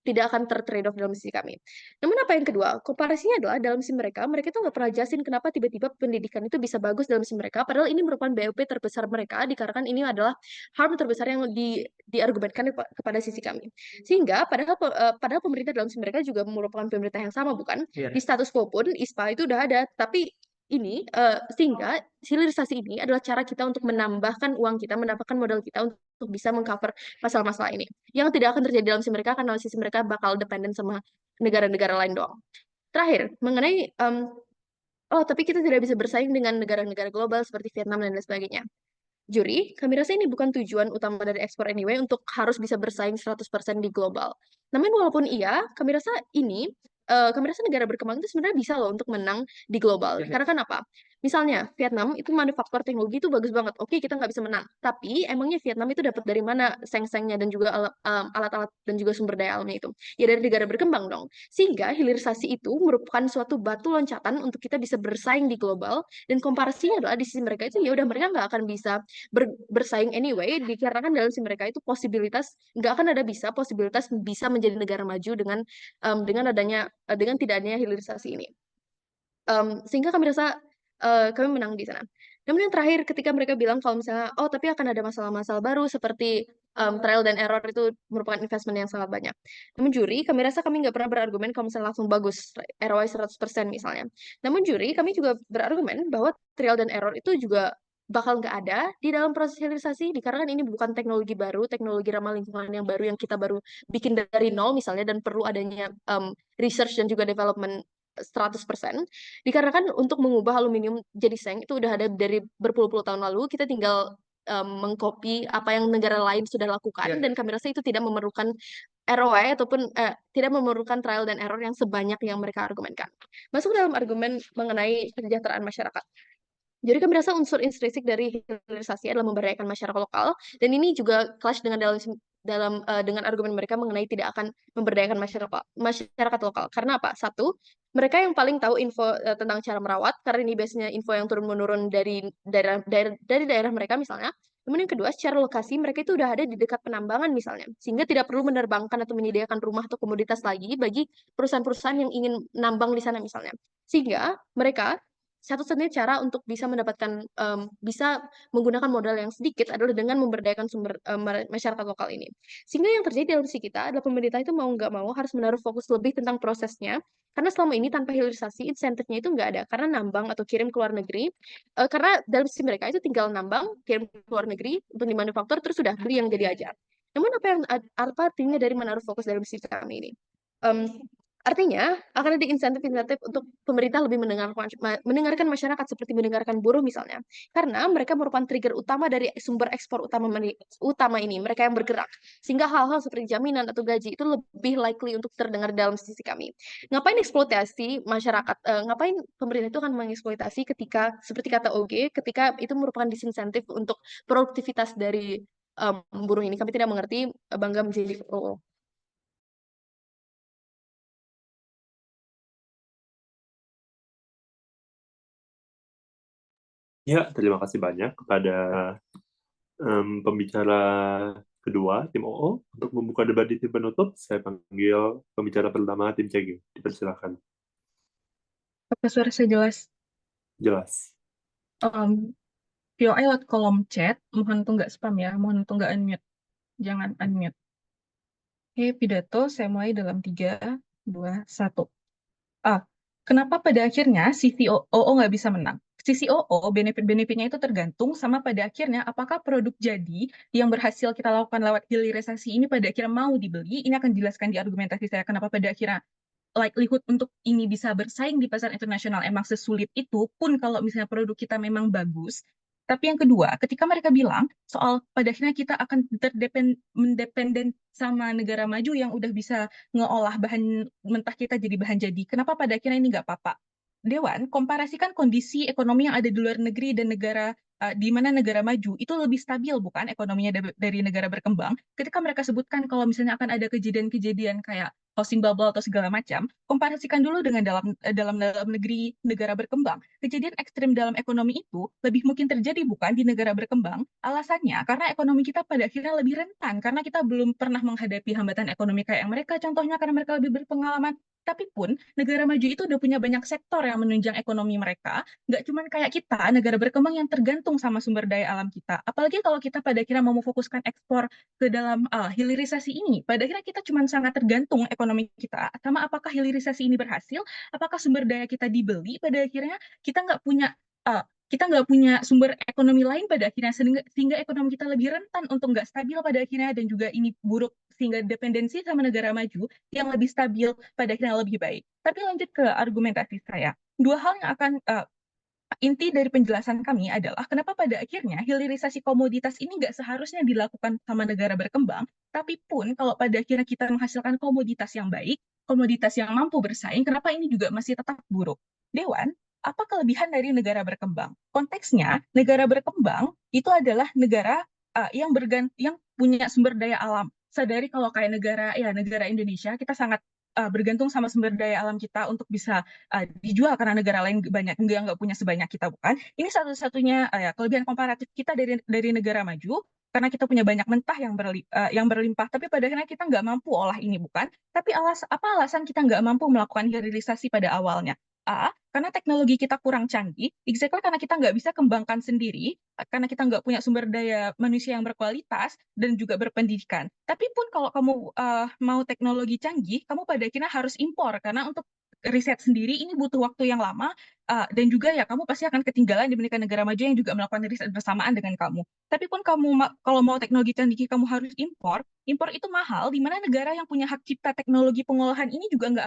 tidak akan ter-trade off dalam sisi kami. Namun apa yang kedua, komparasinya adalah dalam sisi mereka itu nggak pernah jelasin kenapa tiba-tiba pendidikan itu bisa bagus dalam sisi mereka, padahal ini merupakan BOP terbesar mereka, dikarenakan ini adalah harm terbesar yang diargumenkan kepada sisi kami. Sehingga padahal pemerintah dalam sisi mereka juga merupakan pemerintah yang sama, bukan? Iya. Di status quo pun ISPA itu udah ada, tapi sehingga hilirisasi ini adalah cara kita untuk menambahkan uang kita, menambahkan modal kita untuk bisa mengcover masalah-masalah ini. Yang tidak akan terjadi dalam sisi mereka karena sisi mereka bakal dependen sama negara-negara lain doang. Terakhir, mengenai tapi kita tidak bisa bersaing dengan negara-negara global seperti Vietnam dan lain sebagainya. Juri, kami rasa ini bukan tujuan utama dari ekspor anyway untuk harus bisa bersaing 100% di global. Namun walaupun iya, kami rasa negara berkembang itu sebenarnya bisa loh untuk menang di global. Karena kan apa? Misalnya, Vietnam itu manufaktur teknologi itu bagus banget. Oke, kita nggak bisa menang. Tapi emangnya Vietnam itu dapat dari mana seng-sengnya dan juga alat-alat dan juga sumber daya alamnya itu? Ya dari negara berkembang dong. Sehingga hilirisasi itu merupakan suatu batu loncatan untuk kita bisa bersaing di global. Dan komparasinya adalah di sisi mereka itu ya udah mereka nggak akan bisa bersaing anyway, dikarenakan dalam sisi mereka itu nggak akan ada posibilitas bisa menjadi negara maju dengan tidak adanya hilirisasi ini. Sehingga kami rasa kami menang di sana. Namun yang terakhir ketika mereka bilang kalau misalnya tapi akan ada masalah-masalah baru seperti trial dan error itu merupakan investment yang sangat banyak. Namun juri, kami rasa kami nggak pernah berargumen kalau misalnya langsung bagus ROI 100% misalnya. Namun juri, kami juga berargumen bahwa trial dan error itu juga bakal nggak ada di dalam proses hilirisasi dikarenakan ini bukan teknologi baru, teknologi ramah lingkungan yang baru yang kita baru bikin dari nol misalnya dan perlu adanya research dan juga development 100%. Dikarenakan untuk mengubah aluminium jadi seng itu udah ada dari berpuluh-puluh tahun lalu, kita tinggal mengcopy apa yang negara lain sudah lakukan dan kami rasa itu tidak memerlukan ROI ataupun tidak memerlukan trial dan error yang sebanyak yang mereka argumenkan. Masuk dalam argumen mengenai kesejahteraan masyarakat. Jadi kami rasa unsur intrinsik dari hilirisasi adalah memberdayakan masyarakat lokal dan ini juga clash dengan argumen mereka mengenai tidak akan memberdayakan masyarakat lokal. Karena apa? Satu, mereka yang paling tahu info tentang cara merawat karena ini biasanya info yang turun-menurun dari daerah mereka misalnya. Kemudian yang kedua, secara lokasi mereka itu udah ada di dekat penambangan misalnya, sehingga tidak perlu menerbangkan atau menyediakan rumah atau komoditas lagi bagi perusahaan-perusahaan yang ingin nambang di sana misalnya. Sehingga mereka satu-satunya cara untuk bisa bisa menggunakan modal yang sedikit adalah dengan memberdayakan masyarakat lokal ini. Sehingga yang terjadi dalam sisi kita adalah pemerintah itu mau nggak mau harus menaruh fokus lebih tentang prosesnya, karena selama ini tanpa hilirisasi insentifnya itu nggak ada, karena nambang atau kirim ke luar negeri, karena dalam sisi mereka itu tinggal nambang, kirim ke luar negeri untuk dimanufaktur, terus sudah beli yang jadi aja. Namun apa artinya dari menaruh fokus dalam sisi kami ini? Artinya, akan ada insentif-insentif untuk pemerintah lebih mendengarkan masyarakat seperti mendengarkan buruh misalnya. Karena mereka merupakan trigger utama dari sumber ekspor utama ini, mereka yang bergerak. Sehingga hal-hal seperti jaminan atau gaji itu lebih likely untuk terdengar dalam sisi kami. Ngapain eksploitasi masyarakat, ngapain pemerintah itu akan mengeksploitasi ketika, seperti kata OG, ketika itu merupakan disinsentif untuk produktivitas dari buruh ini. Kami tidak mengerti bangga menjadi pro. Ya, terima kasih banyak kepada pembicara kedua, tim OO. Untuk membuka debat di tim penutup, saya panggil pembicara pertama, tim CG. Dipersilakan. Apa suara saya jelas? Jelas. POI lewat kolom chat, mohon untuk nggak spam ya, mohon untuk nggak unmute. Jangan unmute. Oke, pidato saya mulai dalam 3, 2, 1. Kenapa pada akhirnya si COO nggak bisa menang? Si COO, benefit-benefitnya itu tergantung sama pada akhirnya apakah produk jadi yang berhasil kita lakukan lewat hilirisasi ini pada akhirnya mau dibeli. Ini akan dijelaskan di argumentasi saya kenapa pada akhirnya likelihood untuk ini bisa bersaing di pasar internasional emang sesulit itu pun kalau misalnya produk kita memang bagus. Tapi yang kedua, ketika mereka bilang soal pada akhirnya kita akan mendependen sama negara maju yang udah bisa ngeolah bahan mentah kita jadi bahan jadi. Kenapa pada akhirnya ini nggak apa-apa? Dewan, komparasikan kondisi ekonomi yang ada di luar negeri dan negara di mana negara maju itu lebih stabil, bukan ekonominya dari negara berkembang. Ketika mereka sebutkan kalau misalnya akan ada kejadian-kejadian kayak housing bubble atau segala macam, komparasikan dulu dengan dalam negeri negara berkembang. Kejadian ekstrim dalam ekonomi itu lebih mungkin terjadi bukan di negara berkembang. Alasannya karena ekonomi kita pada akhirnya lebih rentan karena kita belum pernah menghadapi hambatan ekonomi kayak yang mereka, contohnya karena mereka lebih berpengalaman. Tapi pun negara maju itu udah punya banyak sektor yang menunjang ekonomi mereka, nggak cuma kayak kita, negara berkembang yang tergantung sama sumber daya alam kita. Apalagi kalau kita pada akhirnya mau memfokuskan ekspor ke dalam hilirisasi ini, pada akhirnya kita cuma sangat tergantung ekonomi kita sama apakah hilirisasi ini berhasil, apakah sumber daya kita dibeli, pada akhirnya kita nggak punya sumber ekonomi lain pada akhirnya sehingga ekonomi kita lebih rentan untuk nggak stabil pada akhirnya dan juga ini buruk sehingga dependensi sama negara maju yang lebih stabil pada akhirnya lebih baik. Tapi lanjut ke argumentasi saya. Dua hal yang akan inti dari penjelasan kami adalah kenapa pada akhirnya hilirisasi komoditas ini nggak seharusnya dilakukan sama negara berkembang, tapi pun kalau pada akhirnya kita menghasilkan komoditas yang baik, komoditas yang mampu bersaing, kenapa ini juga masih tetap buruk? Dewan, apa kelebihan dari negara berkembang? Konteksnya, negara berkembang itu adalah negara yang punya sumber daya alam. Sadari kalau kayak negara Indonesia, kita sangat bergantung sama sumber daya alam kita untuk bisa dijual karena negara lain banyak nggak punya sebanyak kita, bukan? Ini satu-satunya kelebihan komparatif kita dari negara maju karena kita punya banyak mentah yang berlimpah, tapi pada akhirnya kita nggak mampu olah ini, bukan? Tapi apa alasan kita nggak mampu melakukan hilirisasi pada awalnya? Karena teknologi kita kurang canggih, exactly karena kita nggak bisa kembangkan sendiri, karena kita nggak punya sumber daya manusia yang berkualitas dan juga berpendidikan. Tapi pun kalau kamu mau teknologi canggih, kamu pada akhirnya harus impor, karena untuk riset sendiri ini butuh waktu yang lama, dan juga ya kamu pasti akan ketinggalan dibandingkan negara maju yang juga melakukan riset bersamaan dengan kamu. Tapi pun kalau mau teknologi canggih, kamu harus impor. Impor itu mahal, di mana negara yang punya hak cipta teknologi pengolahan ini juga nggak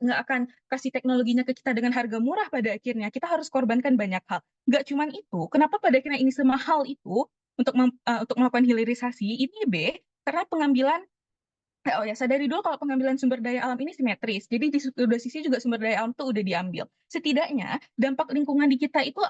akan kasih teknologinya ke kita dengan harga murah pada akhirnya. Kita harus korbankan banyak hal. Nggak cuman itu, kenapa pada akhirnya ini semahal itu untuk melakukan hilirisasi? Ini karena pengambilan sadari dulu kalau pengambilan sumber daya alam ini simetris. Jadi di dua sisi juga sumber daya alam itu udah diambil. Setidaknya dampak lingkungan di kita itu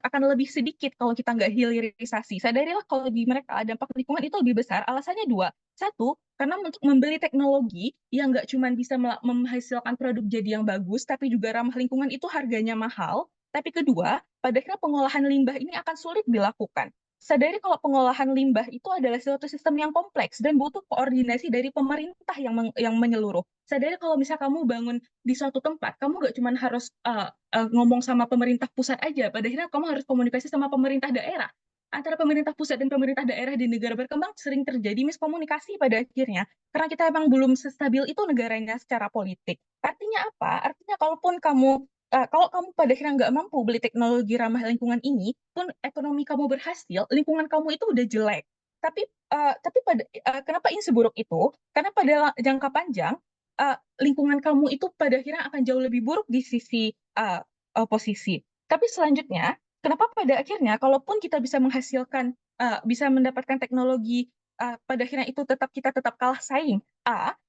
akan lebih sedikit kalau kita nggak hilirisasi. Sadarilah kalau di mereka dampak lingkungan itu lebih besar. Alasannya dua. Satu, karena untuk membeli teknologi yang nggak cuma bisa menghasilkan produk jadi yang bagus, tapi juga ramah lingkungan itu harganya mahal. Tapi kedua, pada akhirnya pengolahan limbah ini akan sulit dilakukan. Sadari kalau pengolahan limbah itu adalah suatu sistem yang kompleks dan butuh koordinasi dari pemerintah yang menyeluruh. Sadari kalau misalnya kamu bangun di suatu tempat, kamu gak cuma harus ngomong sama pemerintah pusat aja, pada akhirnya kamu harus komunikasi sama pemerintah daerah. Antara pemerintah pusat dan pemerintah daerah di negara berkembang sering terjadi miskomunikasi pada akhirnya, karena kita emang belum sestabil itu negaranya secara politik. Artinya apa? Artinya kalau kamu pada akhirnya nggak mampu beli teknologi ramah lingkungan ini, pun ekonomi kamu berhasil, lingkungan kamu itu udah jelek. Tapi kenapa ini seburuk itu? Karena pada jangka panjang, lingkungan kamu itu pada akhirnya akan jauh lebih buruk di sisi oposisi. Tapi selanjutnya, kenapa pada akhirnya, kalaupun kita bisa bisa mendapatkan teknologi, pada akhirnya itu kita tetap kalah saing.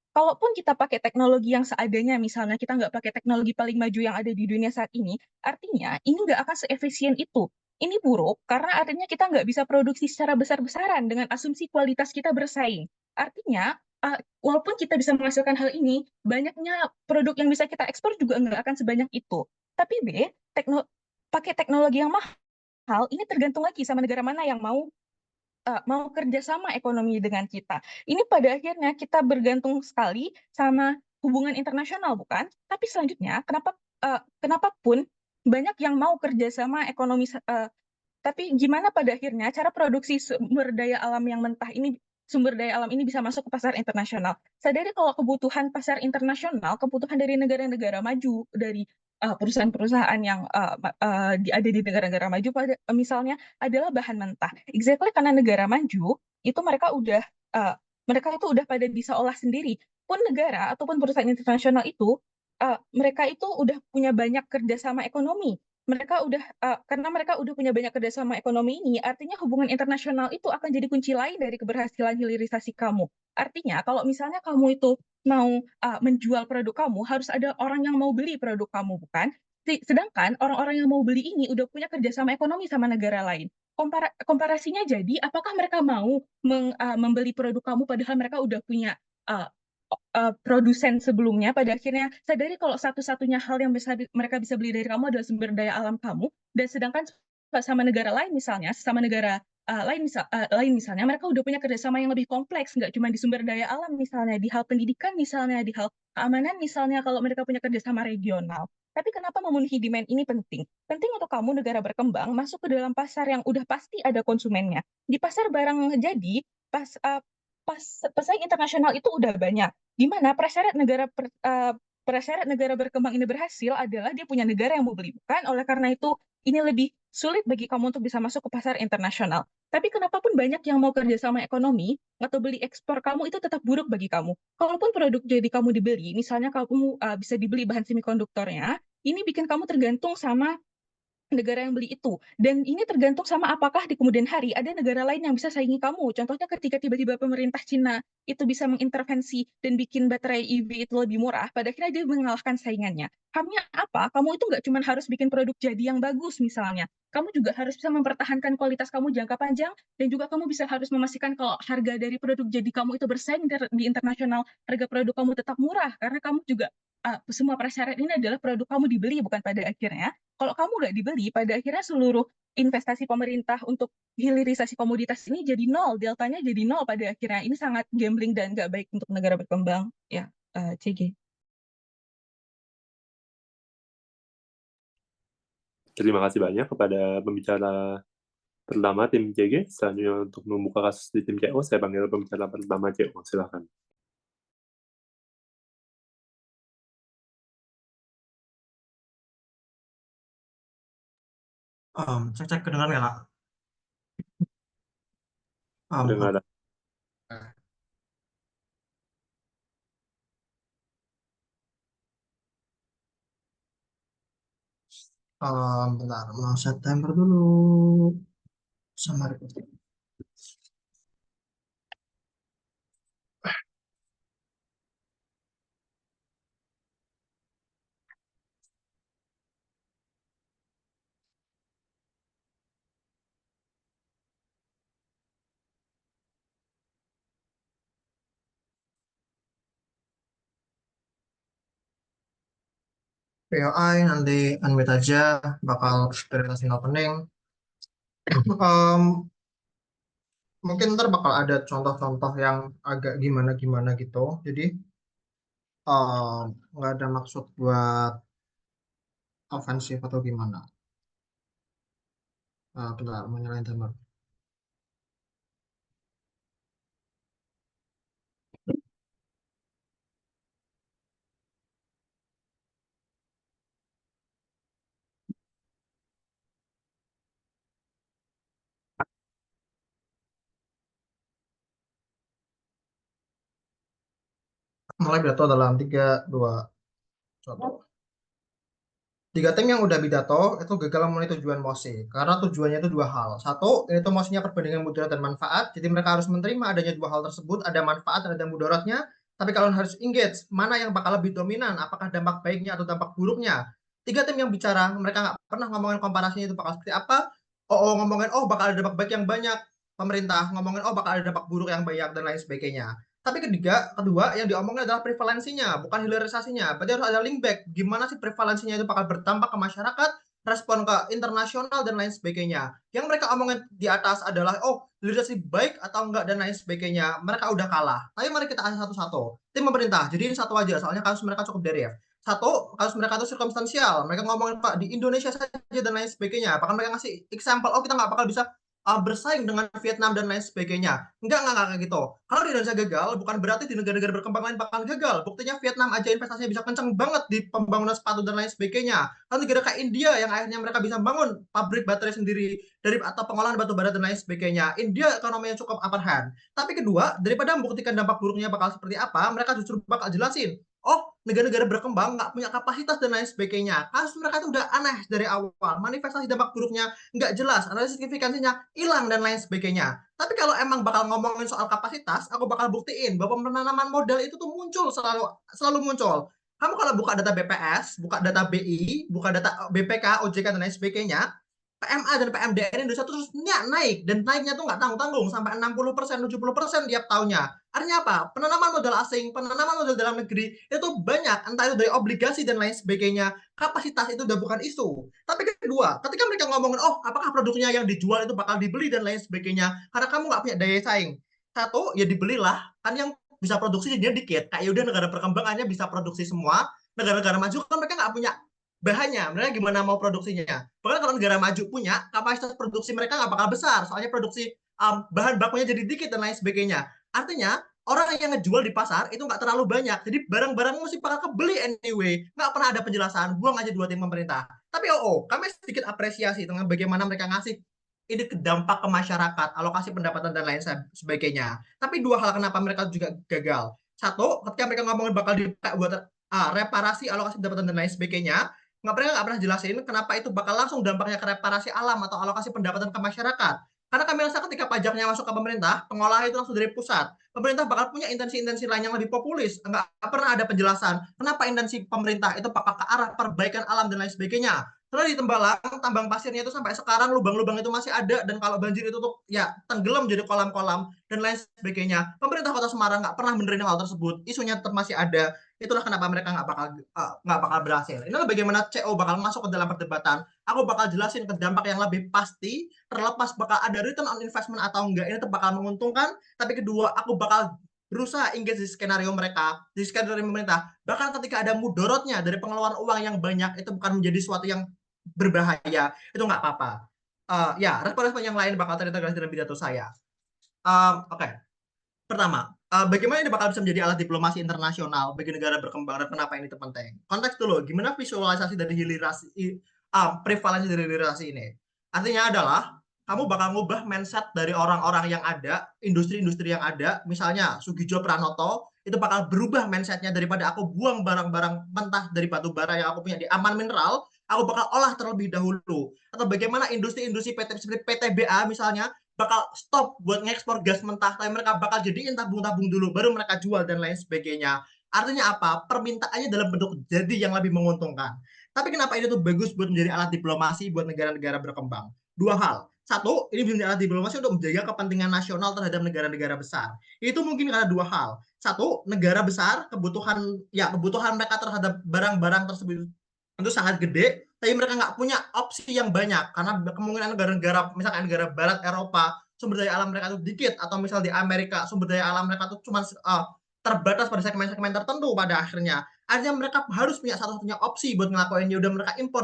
Kalaupun kita pakai teknologi yang seadanya, misalnya kita nggak pakai teknologi paling maju yang ada di dunia saat ini, artinya ini nggak akan seefisien itu. Ini buruk karena artinya kita nggak bisa produksi secara besar-besaran dengan asumsi kualitas kita bersaing. Artinya, walaupun kita bisa menghasilkan hal ini, banyaknya produk yang bisa kita ekspor juga nggak akan sebanyak itu. Tapi pakai teknologi yang mahal, ini tergantung lagi sama negara mana yang mau kerjasama ekonomi dengan kita. Ini pada akhirnya kita bergantung sekali sama hubungan internasional, bukan? Tapi selanjutnya, kenapa pun banyak yang mau kerjasama ekonomi, tapi gimana pada akhirnya cara produksi sumber daya alam yang mentah ini, sumber daya alam ini bisa masuk ke pasar internasional. Sadari kalau kebutuhan pasar internasional, kebutuhan dari negara-negara maju, dari perusahaan-perusahaan yang ada di negara-negara maju misalnya adalah bahan mentah. Exactly karena negara maju itu mereka itu udah pada bisa olah sendiri. Pun negara ataupun perusahaan internasional itu mereka itu udah punya banyak kerjasama ekonomi. Karena mereka udah punya banyak kerjasama ekonomi ini, artinya hubungan internasional itu akan jadi kunci lain dari keberhasilan hilirisasi kamu. Artinya kalau misalnya kamu itu mau menjual produk kamu, harus ada orang yang mau beli produk kamu, bukan? Sedangkan orang-orang yang mau beli ini udah punya kerjasama ekonomi sama negara lain. Komparasinya jadi, apakah mereka mau membeli produk kamu padahal mereka udah punya uh, produsen sebelumnya? Pada akhirnya sadari kalau satu-satunya hal yang mereka bisa beli dari kamu adalah sumber daya alam kamu, dan sedangkan sama negara lain misalnya, lain misalnya mereka udah punya kerjasama yang lebih kompleks, nggak cuma di sumber daya alam misalnya, di hal pendidikan misalnya, di hal keamanan misalnya, kalau mereka punya kerjasama regional. Tapi kenapa memenuhi demand ini penting? Penting untuk kamu negara berkembang masuk ke dalam pasar yang udah pasti ada konsumennya. Di pasar barang jadi, pesaing internasional itu udah banyak. Di mana prasyarat negara berkembang ini berhasil adalah dia punya negara yang mau beli. Bukan oleh karena itu ini lebih sulit bagi kamu untuk bisa masuk ke pasar internasional. Tapi kenapapun banyak yang mau kerjasama ekonomi atau beli ekspor kamu itu tetap buruk bagi kamu. Kalaupun produk jadi kamu dibeli, misalnya kamu bisa dibeli bahan semikonduktornya, ini bikin kamu tergantung sama negara yang beli itu. Dan ini tergantung sama apakah di kemudian hari ada negara lain yang bisa saingi kamu. Contohnya ketika tiba-tiba pemerintah Cina itu bisa mengintervensi dan bikin baterai EV itu lebih murah, pada akhirnya dia mengalahkan saingannya. Hamnya apa? Kamu itu nggak cuma harus bikin produk jadi yang bagus misalnya. Kamu juga harus bisa mempertahankan kualitas kamu jangka panjang, dan juga kamu bisa harus memastikan kalau harga dari produk jadi kamu itu bersaing di internasional, harga produk kamu tetap murah, karena kamu juga semua prasyarat ini adalah produk kamu dibeli, bukan pada akhirnya. Kalau kamu nggak dibeli, pada akhirnya seluruh investasi pemerintah untuk hilirisasi komoditas ini jadi nol, deltanya jadi nol pada akhirnya. Ini sangat gambling dan nggak baik untuk negara berkembang. Ya, CG. Terima kasih banyak kepada pembicara pertama tim CG. Selanjutnya untuk membuka kasus di tim CO, saya panggil pembicara pertama CO. Silakan. Cek kedengaran nggak, Kak? Dengar. Bentar, mau September dulu. Sama POI nanti unmute aja, bakal prioritasin opening. Mungkin ntar bakal ada contoh-contoh yang agak gimana-gimana gitu. Jadi nggak ada maksud buat ofensif atau gimana. Bentar, mau nyalain timer. Mulai pidato dalam 3, 2, 1. 3 tim yang udah pidato itu gagal memenuhi tujuan MOSI karena tujuannya itu dua hal. Satu, itu MOSI-nya perbandingan mudarat dan manfaat. Jadi mereka harus menerima adanya dua hal tersebut, ada manfaat dan ada mudaratnya. Tapi kalau harus engage, mana yang bakal lebih dominan? Apakah dampak baiknya atau dampak buruknya? 3 tim yang bicara, mereka nggak pernah ngomongin komparasinya itu bakal seperti apa. Ngomongin bakal ada dampak baik yang banyak. Pemerintah ngomongin bakal ada dampak buruk yang banyak dan lain sebagainya. Tapi kedua yang diomongin adalah prevalensinya, bukan hilirisasinya. Berarti harus ada link back. Gimana sih prevalensinya itu bakal berdampak ke masyarakat, respon ke internasional, dan lain sebagainya. Yang mereka omongin di atas adalah, hilirisasi baik atau enggak, dan lain sebagainya. Mereka udah kalah. Tapi mari kita bahas satu-satu. Tim pemerintah, jadiin satu aja, soalnya kasus mereka cukup derif. Satu, kasus mereka itu sirkumstansial. Mereka ngomongin, Pak, di Indonesia saja dan lain sebagainya. Bahkan mereka ngasih example, kita nggak bakal bisa bersaing dengan Vietnam dan lain sebagainya. Enggak kayak gitu. Kalau di Indonesia gagal, bukan berarti di negara-negara berkembang lain bakal gagal. Buktinya Vietnam aja investasinya bisa kenceng banget di pembangunan sepatu dan lain sebagainya. Kalau negara kayak India yang akhirnya mereka bisa bangun pabrik baterai sendiri atau pengolahan batu bara dan lain sebagainya. India ekonominya cukup upper hand. Tapi kedua, daripada membuktikan dampak buruknya bakal seperti apa, mereka justru bakal jelasin, negara-negara berkembang nggak punya kapasitas dan lain sebagainya. Kasus mereka itu udah aneh dari awal. Manifestasi dampak buruknya nggak jelas, analisis signifikansinya hilang dan lain sebagainya. Tapi kalau emang bakal ngomongin soal kapasitas, aku bakal buktiin bahwa penanaman modal itu tuh muncul, selalu muncul. Kamu kalau buka data BPS, buka data BI, buka data BPK, OJK, dan lain sebagainya, PMA dan PMDN Indonesia terus naik, dan naiknya tuh nggak tanggung-tanggung sampai 60%, 70% tiap tahunnya. Artinya apa? Penanaman modal asing, penanaman modal dalam negeri itu banyak, entah itu dari obligasi dan lain sebagainya. Kapasitas itu udah bukan isu. Tapi kedua, ketika mereka ngomongin, oh apakah produknya yang dijual itu bakal dibeli dan lain sebagainya, karena kamu nggak punya daya saing. Satu, ya dibelilah, kan yang bisa produksi dia dikit. Kayak udah negara perkembangannya bisa produksi semua, negara-negara maju kan mereka nggak punya bahannya, mereka gimana mau produksinya. Bahkan kalau negara maju punya, kapasitas produksi mereka nggak bakal besar, soalnya produksi bahan bakunya jadi dikit dan lain sebagainya. Artinya, orang yang ngejual di pasar itu nggak terlalu banyak, jadi barang-barang mesti bakal kebeli anyway. Nggak pernah ada penjelasan, buang aja 2 tim pemerintah. Tapi kami sedikit apresiasi dengan bagaimana mereka ngasih ini dampak ke masyarakat, alokasi pendapatan dan lain sebagainya. Tapi 2 hal kenapa mereka juga gagal. Satu, ketika mereka ngomongin bakal dipakai buat reparasi, alokasi pendapatan dan lain sebagainya, nggak pernah jelasin kenapa itu bakal langsung dampaknya ke reparasi alam atau alokasi pendapatan ke masyarakat. Karena kami rasa ketika pajaknya masuk ke pemerintah, pengolahan itu langsung dari pusat. Pemerintah bakal punya intensi-intensi lain yang lebih populis. Nggak pernah ada penjelasan kenapa intensi pemerintah itu bakal ke arah perbaikan alam dan lain sebagainya. Karena di Tembalang, tambang pasirnya itu sampai sekarang lubang-lubang itu masih ada, dan kalau banjir itu tuh ya tenggelam jadi kolam-kolam dan lain sebagainya. Pemerintah Kota Semarang nggak pernah benerin hal tersebut. Isunya tetap masih ada. Itulah kenapa mereka nggak bakal berhasil. Inilah bagaimana CO bakal masuk ke dalam perdebatan. Aku bakal jelasin ke dampak yang lebih pasti, terlepas bakal ada return on investment atau enggak, ini tetap bakal menguntungkan. Tapi kedua, aku bakal berusaha engage di skenario mereka, di skenario pemerintah. Bahkan ketika ada mudorotnya dari pengeluaran uang yang banyak, itu bukan menjadi sesuatu yang berbahaya, itu nggak apa-apa. Ya, respon-respon yang lain bakal terintegrasi dalam pidato saya. Oke. Pertama, bagaimana ini bakal bisa menjadi alat diplomasi internasional bagi negara berkembang dan kenapa ini penting? Konteks dulu, gimana visualisasi dari prevalensi dari hilirisasi ini? Artinya adalah kamu bakal ngubah mindset dari orang-orang yang ada, industri-industri yang ada, misalnya Sugijo Pranoto, itu bakal berubah mindsetnya daripada aku buang barang-barang mentah dari batu bara yang aku punya di Aman Mineral, aku bakal olah terlebih dahulu. Atau bagaimana industri-industri seperti PTBA misalnya, bakal stop buat ngekspor gas mentah, tapi mereka bakal jadiin tabung-tabung dulu, baru mereka jual dan lain sebagainya. Artinya apa? Permintaannya dalam bentuk jadi yang lebih menguntungkan. Tapi kenapa ini tuh bagus buat menjadi alat diplomasi buat negara-negara berkembang? 2 hal. Satu, ini menjadi alat diplomasi untuk menjaga kepentingan nasional terhadap negara-negara besar. Itu mungkin karena 2 hal. Satu, negara besar kebutuhan mereka terhadap barang-barang tersebut tentu sangat gede, tapi mereka nggak punya opsi yang banyak karena kemungkinan negara-negara misalkan negara barat Eropa sumber daya alam mereka itu dikit, atau misal di Amerika sumber daya alam mereka itu cuma terbatas pada segmen-segmen tertentu pada akhirnya. Artinya mereka harus punya satu-satunya opsi buat ngelakuin, udah mereka impor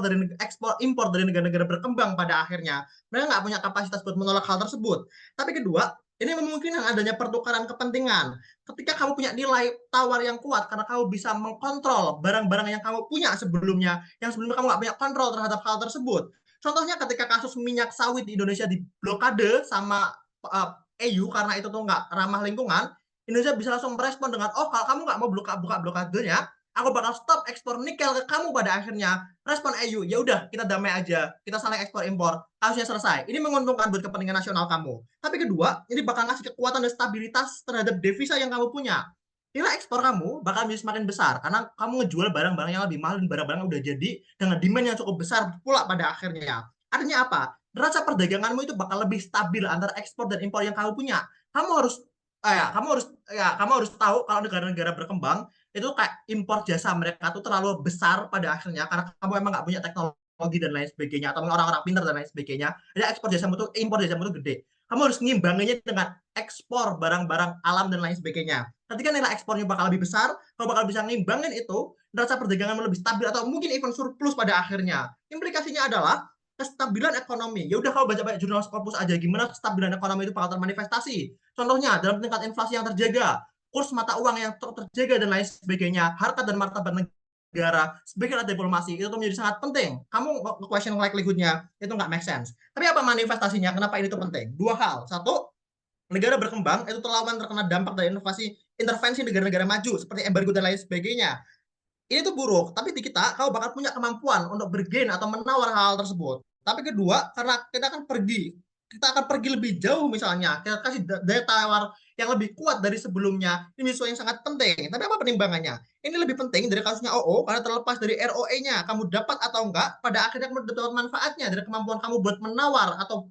dari negara-negara berkembang pada akhirnya. Mereka nggak punya kapasitas buat menolak hal tersebut. Tapi kedua, ini memungkinkan adanya pertukaran kepentingan. Ketika kamu punya nilai tawar yang kuat karena kamu bisa mengkontrol barang-barang yang kamu punya sebelumnya, yang sebelumnya kamu nggak punya kontrol terhadap hal tersebut. Contohnya ketika kasus minyak sawit di Indonesia diblokade sama EU karena itu tuh nggak ramah lingkungan, Indonesia bisa langsung merespon dengan, oh kalau kamu nggak mau buka blokadenya, aku bakal stop ekspor nikel ke kamu pada akhirnya. Respon EU, ya udah kita damai aja, kita saling ekspor impor, kasusnya selesai. Ini menguntungkan buat kepentingan nasional kamu. Tapi kedua, ini bakal ngasih kekuatan dan stabilitas terhadap devisa yang kamu punya. Nilai ekspor kamu bakal menjadi semakin besar karena kamu ngejual barang-barang yang lebih mahal dan barang-barang yang udah jadi dengan demand yang cukup besar pula pada akhirnya. Artinya apa? Neraca perdaganganmu itu bakal lebih stabil antara ekspor dan impor yang kamu punya. Kamu harus tahu kalau negara-negara berkembang itu kayak impor jasa mereka tuh terlalu besar pada akhirnya karena kamu emang nggak punya teknologi dan lain sebagainya, atau orang-orang pintar dan lain sebagainya. Jadi impor jasamu tuh gede. Kamu harus ngimbanginya dengan ekspor barang-barang alam dan lain sebagainya. Ketika nilai ekspornya bakal lebih besar, kamu bakal bisa ngimbangin itu, neraca perdagangan lebih stabil atau mungkin even surplus pada akhirnya. Implikasinya adalah kestabilan ekonomi. Ya udah, kalau baca-baca jurnal Scopus aja gimana kestabilan ekonomi itu bakal termanifestasi. Contohnya dalam tingkat inflasi yang terjaga, kurs mata uang yang terjaga dan lain sebagainya, harkat dan martabat negara sebagai alat diplomasi itu menjadi sangat penting. Kamu question likelihood-nya itu nggak make sense. Tapi apa manifestasinya? Kenapa ini tuh penting? 2 hal. Satu, negara berkembang itu terkena dampak dari intervensi negara-negara maju seperti embargo dan lain sebagainya. Ini tuh buruk, tapi di kita kau bakal punya kemampuan untuk bergain atau menawar hal tersebut. Tapi kedua, karena kita akan pergi lebih jauh, misalnya kita kasih daya tawar yang lebih kuat dari sebelumnya. Ini sesuatu yang sangat penting. Tapi apa penimbangannya? Ini lebih penting dari kasusnya OO karena terlepas dari ROE-nya kamu dapat atau enggak, pada akhirnya kamu dapat manfaatnya dari kemampuan kamu buat menawar atau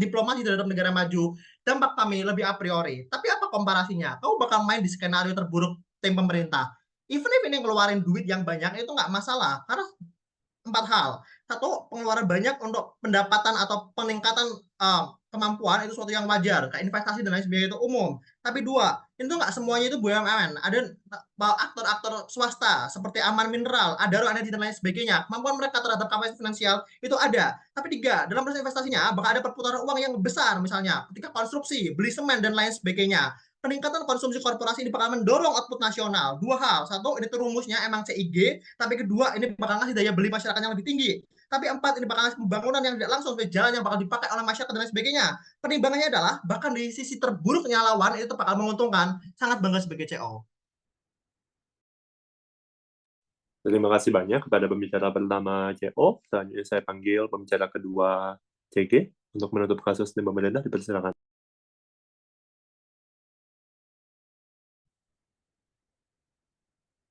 diplomasi terhadap negara maju. Dampak kami lebih a priori. Tapi apa komparasinya? Kamu bakal main di skenario terburuk tim pemerintah. Even if ini ngeluarin duit yang banyak itu nggak masalah karena 4 hal. Satu, pengeluaran banyak untuk pendapatan atau peningkatan kemampuan itu suatu yang wajar, kayak investasi dan lain sebagainya itu umum. Tapi 2, itu nggak semuanya itu BUMN. Ada aktor-aktor swasta seperti Aman Mineral, Adaro Energi dan lain sebagainya. Kemampuan mereka terhadap kapasitas finansial itu ada. Tapi 3, dalam proses investasinya bakal ada perputaran uang yang besar, misalnya ketika konstruksi, beli semen dan lain sebagainya. Peningkatan konsumsi korporasi ini bakal mendorong output nasional. 2 hal. Satu, ini tuh rumusnya emang CIG. Tapi kedua, ini bakal ngasih daya beli masyarakat yang lebih tinggi. Tapi 4, ini bakal ngasih pembangunan yang tidak langsung sebagai jalan yang bakal dipakai oleh masyarakat dan lain sebagainya. Penimbangannya adalah, bahkan di sisi terburuknya lawan, itu bakal menguntungkan. Sangat bangga sebagai CO. Terima kasih banyak kepada pembicara pertama CO. Selanjutnya saya panggil pembicara kedua CG untuk menutup kasus tim pemerintah, dipersilakan.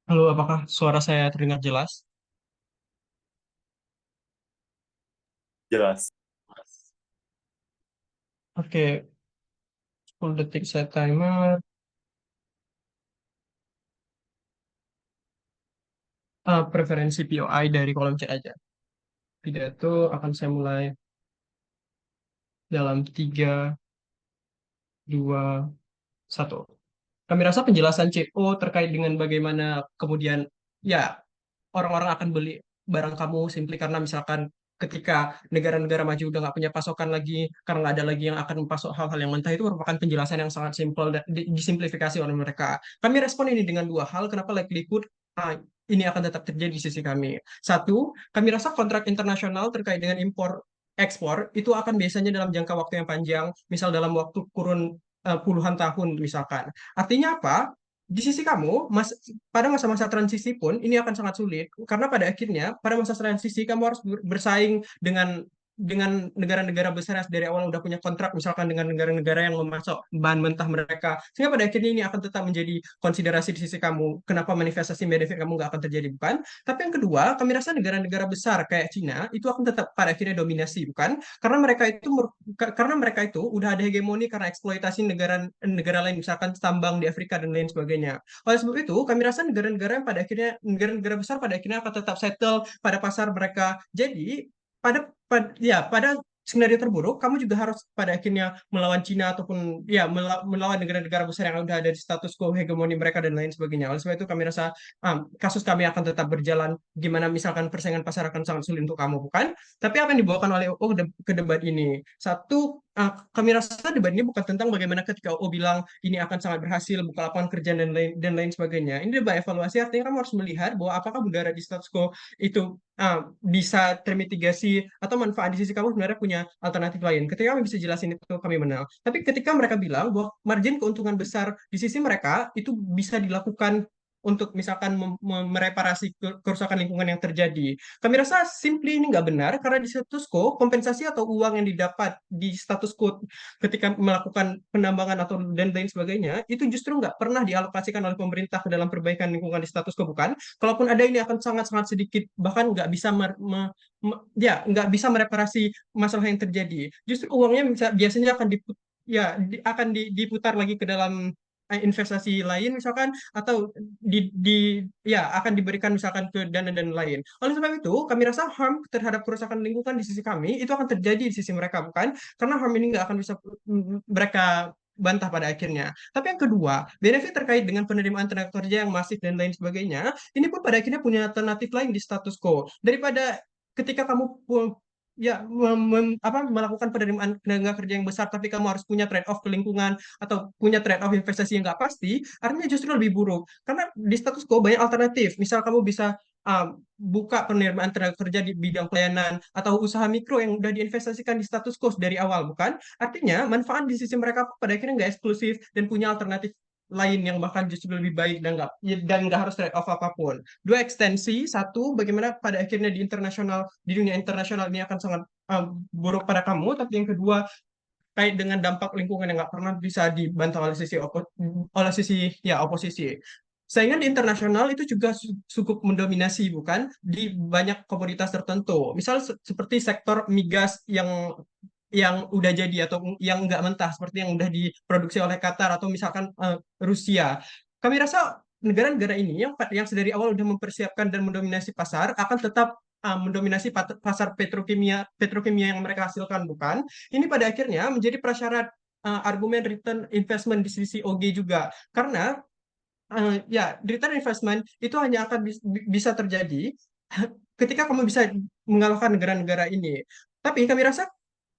Halo, apakah suara saya terdengar jelas? Jelas. Oke, 10 detik saya timer. Preferensi POI dari kolom chat aja. Pidato akan saya mulai dalam 3, 2, 1. Kami rasa penjelasan CO terkait dengan bagaimana kemudian ya orang-orang akan beli barang kamu simply karena misalkan ketika negara-negara maju udah nggak punya pasokan lagi karena nggak ada lagi yang akan mempasok hal-hal yang mentah, itu merupakan penjelasan yang sangat simpel dan disimplifikasi oleh mereka. Kami respon ini dengan 2 hal kenapa likelihood ini akan tetap terjadi di sisi kami. Satu, kami rasa kontrak internasional terkait dengan impor ekspor itu akan biasanya dalam jangka waktu yang panjang, misal dalam waktu kurun puluhan tahun misalkan. Artinya apa? Di sisi kamu, pada masa-masa transisi pun ini akan sangat sulit karena pada akhirnya pada masa transisi kamu harus bersaing dengan negara-negara besar yang dari awal udah punya kontrak, misalkan dengan negara-negara yang memasok bahan mentah mereka, sehingga pada akhirnya ini akan tetap menjadi konsiderasi di sisi kamu. Kenapa manifestasi benefit kamu nggak akan terjadi, bukan? Tapi yang kedua, kami rasa negara-negara besar kayak Cina itu akan tetap pada akhirnya dominasi, bukan? Karena mereka itu udah ada hegemoni karena eksploitasi negara lain, misalkan tambang di Afrika dan lain sebagainya. Oleh sebab itu, kami rasa negara-negara yang pada akhirnya negara-negara besar pada akhirnya akan tetap settle pada pasar mereka. Jadi pada skenario terburuk, kamu juga harus pada akhirnya melawan Cina ataupun ya melawan negara-negara besar yang udah ada di status quo hegemoni mereka dan lain sebagainya. Oleh sebab itu kami rasa kasus kami akan tetap berjalan, gimana misalkan persaingan pasar akan sangat sulit untuk kamu, bukan? Tapi apa yang dibawakan oleh OO ke debat ini? Satu, kami rasa debat ini bukan tentang bagaimana ketika OO bilang ini akan sangat berhasil, buka lapangan kerja dan lain sebagainya. Ini debat evaluasi, artinya kamu harus melihat bahwa apakah udara di status quo itu bisa termitigasi atau manfaat di sisi kamu sebenarnya punya alternatif lain. Ketika kami bisa jelasin itu, kami menang. Tapi ketika mereka bilang bahwa margin keuntungan besar di sisi mereka itu bisa dilakukan untuk misalkan mereparasi kerusakan lingkungan yang terjadi. Kami rasa simply ini nggak benar karena di status quo kompensasi atau uang yang didapat di status quo ketika melakukan penambangan atau dan lain sebagainya itu justru nggak pernah dialokasikan oleh pemerintah ke dalam perbaikan lingkungan di status quo, bukan? Kalaupun ada ini akan sangat-sangat sedikit, bahkan nggak bisa nggak bisa mereparasi masalah yang terjadi. Justru uangnya biasanya akan diputar lagi ke dalam investasi lain misalkan atau akan diberikan misalkan ke dana dan lain. Oleh sebab itu, kami rasa harm terhadap kerusakan lingkungan di sisi kami itu akan terjadi di sisi mereka, bukan? Karena harm ini nggak akan bisa mereka bantah pada akhirnya. Tapi yang kedua, benefit terkait dengan penerimaan tenaga kerja yang masif dan lain sebagainya, ini pun pada akhirnya punya alternatif lain di status quo. Daripada ketika kamu melakukan penerimaan tenaga kerja yang besar, tapi kamu harus punya trade-off ke lingkungan atau punya trade-off investasi yang nggak pasti, artinya justru lebih buruk. Karena di status quo banyak alternatif. Misal kamu bisa buka penerimaan tenaga kerja di bidang pelayanan atau usaha mikro yang udah diinvestasikan di status quo dari awal, bukan? Artinya manfaat di sisi mereka pada akhirnya nggak eksklusif dan punya alternatif lain yang bahkan justru lebih baik dan nggak harus trade off apapun. 2, ekstensi. 1, bagaimana pada akhirnya di dunia internasional ini akan sangat buruk pada kamu. Tapi yang kedua, terkait dengan dampak lingkungan yang nggak pernah bisa dibantah oleh sisi ya oposisi. Saingan di internasional itu juga cukup mendominasi, bukan, di banyak komoditas tertentu. Misal seperti sektor migas yang udah jadi atau yang nggak mentah, seperti yang udah diproduksi oleh Qatar atau misalkan Rusia. Kami rasa negara-negara ini yang sedari awal udah mempersiapkan dan mendominasi pasar akan tetap mendominasi pasar petrokimia yang mereka hasilkan, bukan? Ini pada akhirnya menjadi prasyarat argumen return investment di sisi OG juga, karena ya, return investment itu hanya akan bisa terjadi ketika kamu bisa mengalahkan negara-negara ini. Tapi kami rasa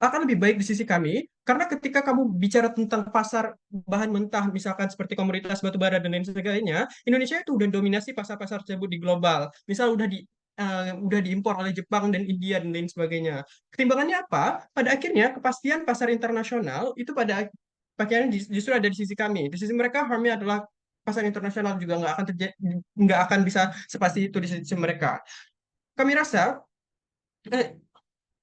akan lebih baik di sisi kami, karena ketika kamu bicara tentang pasar bahan mentah, misalkan seperti komoditas batubara dan lain sebagainya, Indonesia itu udah dominasi pasar-pasar tersebut di global. Misal udah diimpor oleh Jepang dan India dan lain sebagainya. Ketimbangannya apa? Pada akhirnya kepastian pasar internasional itu pada akhirnya justru ada di sisi kami. Di sisi mereka harmnya adalah pasar internasional juga nggak akan bisa sepasti itu di sisi mereka. Kami rasa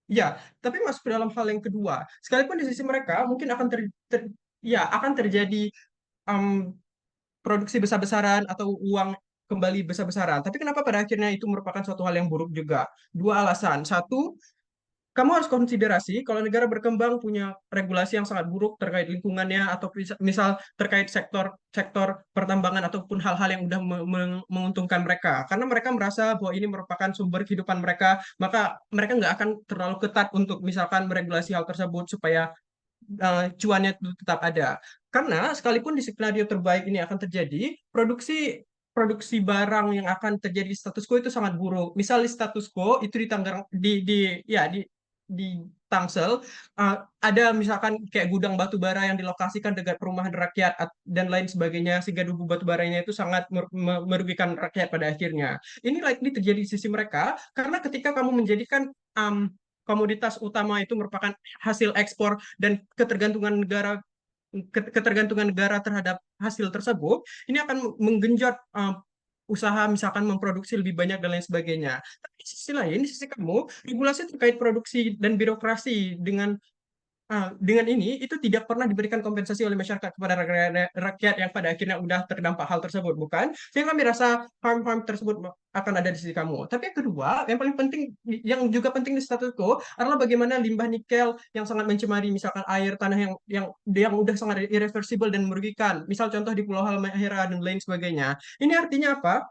ya, tapi masuk ke dalam hal yang kedua, sekalipun di sisi mereka mungkin akan terjadi um, produksi besar-besaran atau uang kembali besar-besaran. Tapi kenapa pada akhirnya itu merupakan suatu hal yang buruk juga? Dua alasan. Satu, kamu harus konsiderasi kalau negara berkembang punya regulasi yang sangat buruk terkait lingkungannya atau misal terkait sektor pertambangan ataupun hal-hal yang udah menguntungkan mereka, karena mereka merasa bahwa ini merupakan sumber kehidupan mereka, maka mereka nggak akan terlalu ketat untuk misalkan meregulasi hal tersebut supaya cuannya tetap ada. Karena sekalipun di skenario terbaik ini akan terjadi, produksi barang yang akan terjadi di status quo itu sangat buruk. Misal di status quo itu di Tangsel ada misalkan kayak gudang batu bara yang dilokasikan dekat perumahan rakyat dan lain sebagainya, sehingga debu batu baranya itu sangat merugikan rakyat pada akhirnya. Ini likely terjadi di sisi mereka karena ketika kamu menjadikan komoditas utama itu merupakan hasil ekspor dan ketergantungan negara terhadap hasil tersebut, ini akan menggenjot usaha misalkan memproduksi lebih banyak dan lain sebagainya. Tapi di sisi lain, di sisi kamu, regulasi terkait produksi dan birokrasi dengan ini itu tidak pernah diberikan kompensasi oleh masyarakat kepada rakyat yang pada akhirnya udah terdampak hal tersebut, bukan? Sehingga kami rasa harm tersebut akan ada di sisi kamu. Tapi yang kedua, yang paling penting, yang juga penting di status quo adalah bagaimana limbah nikel yang sangat mencemari misalkan air tanah yang udah sangat irreversible dan merugikan. Misal contoh di Pulau Halmahera dan lain sebagainya. Ini artinya apa?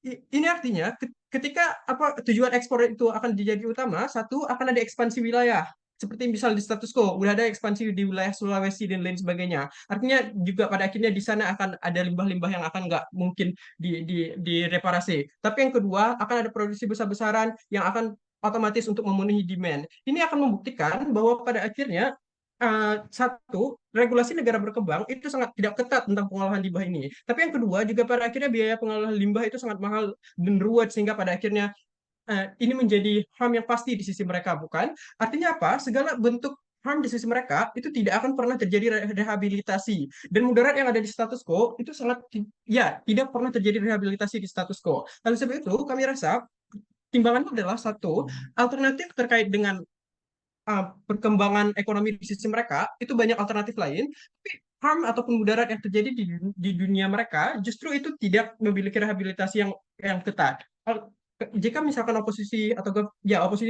Ini artinya ketika tujuan ekspor itu akan jadi utama, satu akan ada ekspansi wilayah. Seperti misal di status quo, udah ada ekspansi di wilayah Sulawesi dan lain sebagainya. Artinya juga pada akhirnya di sana akan ada limbah-limbah yang akan nggak mungkin direparasi. Tapi yang kedua, akan ada produksi besar-besaran yang akan otomatis untuk memenuhi demand. Ini akan membuktikan bahwa pada akhirnya satu, regulasi negara berkembang itu sangat tidak ketat tentang pengolahan limbah ini. Tapi yang kedua, juga pada akhirnya biaya pengolahan limbah itu sangat mahal dan ruwet, sehingga pada akhirnya ini menjadi harm yang pasti di sisi mereka, bukan? Artinya apa? Segala bentuk harm di sisi mereka itu tidak akan pernah terjadi rehabilitasi, dan mudarat yang ada di status quo itu tidak pernah terjadi rehabilitasi di status quo. Oleh sebab itu kami rasa timbangannya adalah satu, alternatif terkait dengan perkembangan ekonomi di sisi mereka itu banyak alternatif lain, tapi harm ataupun mudarat yang terjadi di dunia mereka justru itu tidak memiliki rehabilitasi yang ketat. Jika misalkan oposisi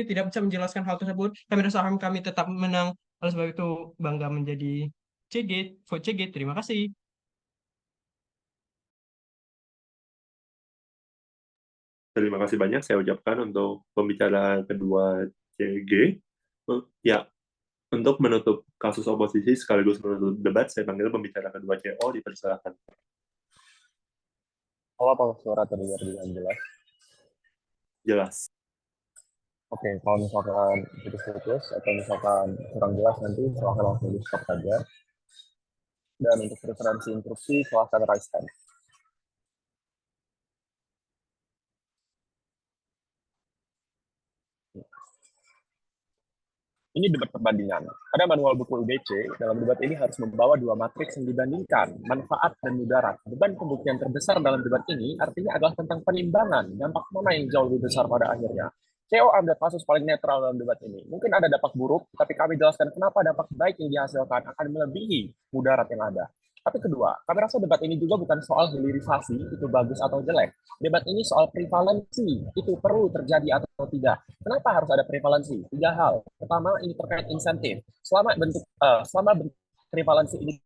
tidak bisa menjelaskan hal tersebut, kami rasa harm kami tetap menang. Oleh sebab itu bangga menjadi vote CG. Terima kasih. Terima kasih banyak saya ucapkan untuk pembicara kedua CG. Ya, untuk menutup kasus oposisi sekaligus menutup debat, saya panggil pembicara kedua CO, dipersilakan. Apa suara terdengar dengan jelas? Jelas. Oke, kalau misalkan putus-putus atau misalkan kurang jelas nanti silahkan langsung di stop saja. Dan untuk referensi instruksi silahkan raise hand. Ini debat perbandingan. Pada manual buku UBC, dalam debat ini harus membawa dua matriks yang dibandingkan, manfaat dan mudarat. Beban pembuktian terbesar dalam debat ini artinya adalah tentang penimbangan, dampak mana yang jauh lebih besar pada akhirnya. CEO ambil kasus paling netral dalam debat ini. Mungkin ada dampak buruk, tapi kami jelaskan kenapa dampak baik yang dihasilkan akan melebihi mudarat yang ada. Tapi kedua, kami rasa debat ini juga bukan soal hilirisasi, itu bagus atau jelek. Debat ini soal prevalensi, itu perlu terjadi atau tidak. Kenapa harus ada prevalensi? 3 hal. Pertama, ini terkait insentif. Selama bentuk prevalensi ini,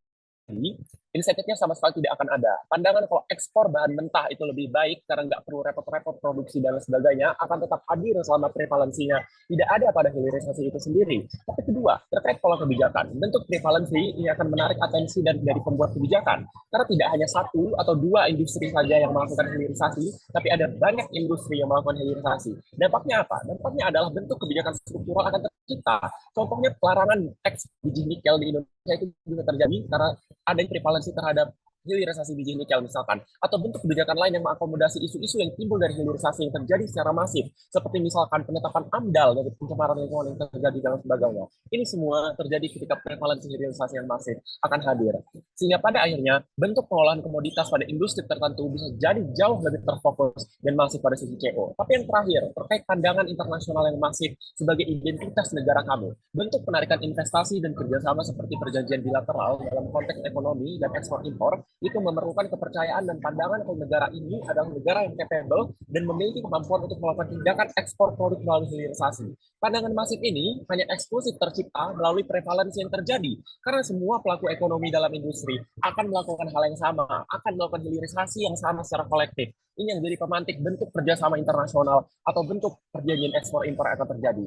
insentifnya sama sekali tidak akan ada. Pandangan kalau ekspor bahan mentah itu lebih baik karena nggak perlu repot-repot produksi dan sebagainya akan tetap hadir selama prevalensinya tidak ada pada hilirisasi itu sendiri. Tapi kedua, terkait pola kebijakan, bentuk prevalensi ini akan menarik atensi dari pembuat kebijakan karena tidak hanya 1 atau 2 industri saja yang melakukan hilirisasi, tapi ada banyak industri yang melakukan hilirisasi. Dampaknya apa? Dampaknya adalah bentuk kebijakan struktural akan tercipta. Contohnya pelarangan ekspor biji nikel di Indonesia itu bisa terjadi karena ada prevalensi terhadap hilirisasi biji nikel misalkan, atau bentuk kebijakan lain yang mengakomodasi isu-isu yang timbul dari hilirisasi yang terjadi secara masif, seperti misalkan penetapan AMDAL dari pencemaran lingkungan yang terjadi dan sebagainya. Ini semua terjadi ketika prevalensi hilirisasi yang masif akan hadir. Sehingga pada akhirnya bentuk pengolahan komoditas pada industri tertentu bisa jadi jauh lebih terfokus dan masif pada sisi CO. Tapi yang terakhir, terkait pandangan internasional yang masif sebagai identitas negara kami, bentuk penarikan investasi dan kerjasama seperti perjanjian bilateral dalam konteks ekonomi dan ekspor-impor itu memerlukan kepercayaan dan pandangan kalau negara ini adalah negara yang capable dan memiliki kemampuan untuk melakukan tindakan ekspor produk melalui hilirisasi. Pandangan masif ini hanya eksklusif tercipta melalui prevalensi yang terjadi, karena semua pelaku ekonomi dalam industri akan melakukan hal yang sama, akan melakukan hilirisasi yang sama secara kolektif. Ini yang jadi pemantik bentuk kerjasama internasional atau bentuk perjanjian ekspor-impor akan terjadi.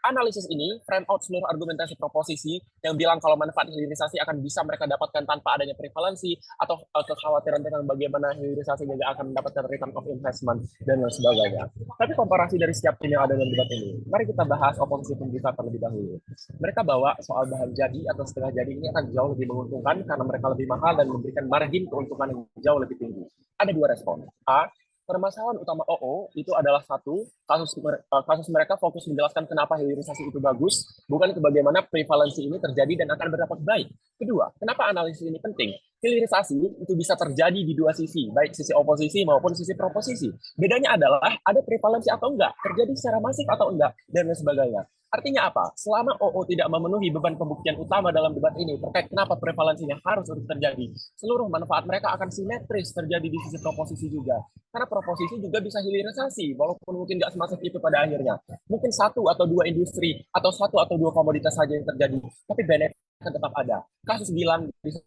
Analisis ini frame out seluruh argumentasi proposisi yang bilang kalau manfaat hilirisasi akan bisa mereka dapatkan tanpa adanya prevalensi atau kekhawatiran tentang bagaimana hilirisasi juga akan mendapatkan return of investment dan lain sebagainya. Tapi komparasi dari setiap tim yang ada dalam debat ini, mari kita bahas oposisi pembuka terlebih dahulu. Mereka bawa soal bahan jadi atau setengah jadi ini akan jauh lebih menguntungkan karena mereka lebih mahal dan memberikan margin keuntungan yang jauh lebih tinggi. Ada 2 respon. A, permasalahan utama OO itu adalah 1, kasus mereka fokus menjelaskan kenapa hilirisasi itu bagus, bukan ke bagaimana prevalensi ini terjadi dan akan berdampak baik. Kedua, kenapa analisis ini penting? Hilirisasi itu bisa terjadi di 2 sisi, baik sisi oposisi maupun sisi proposisi. Bedanya adalah ada prevalensi atau enggak, terjadi secara masif atau enggak, dan lain sebagainya. Artinya apa? Selama OO tidak memenuhi beban pembuktian utama dalam debat ini terkait kenapa prevalensinya harus terjadi, seluruh manfaat mereka akan simetris terjadi di sisi proposisi juga. Karena proposisi juga bisa hilirisasi, walaupun mungkin nggak semasif itu pada akhirnya. Mungkin 1 atau 2 industri, atau 1 atau 2 komoditas saja yang terjadi, tapi benefit akan tetap ada. Kasus bilang bisa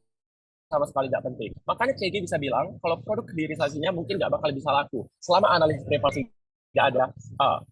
sama sekali tidak penting. Makanya CG bisa bilang, kalau produk hilirisasinya mungkin nggak bakal bisa laku, selama analisis prevalensi nggak ada,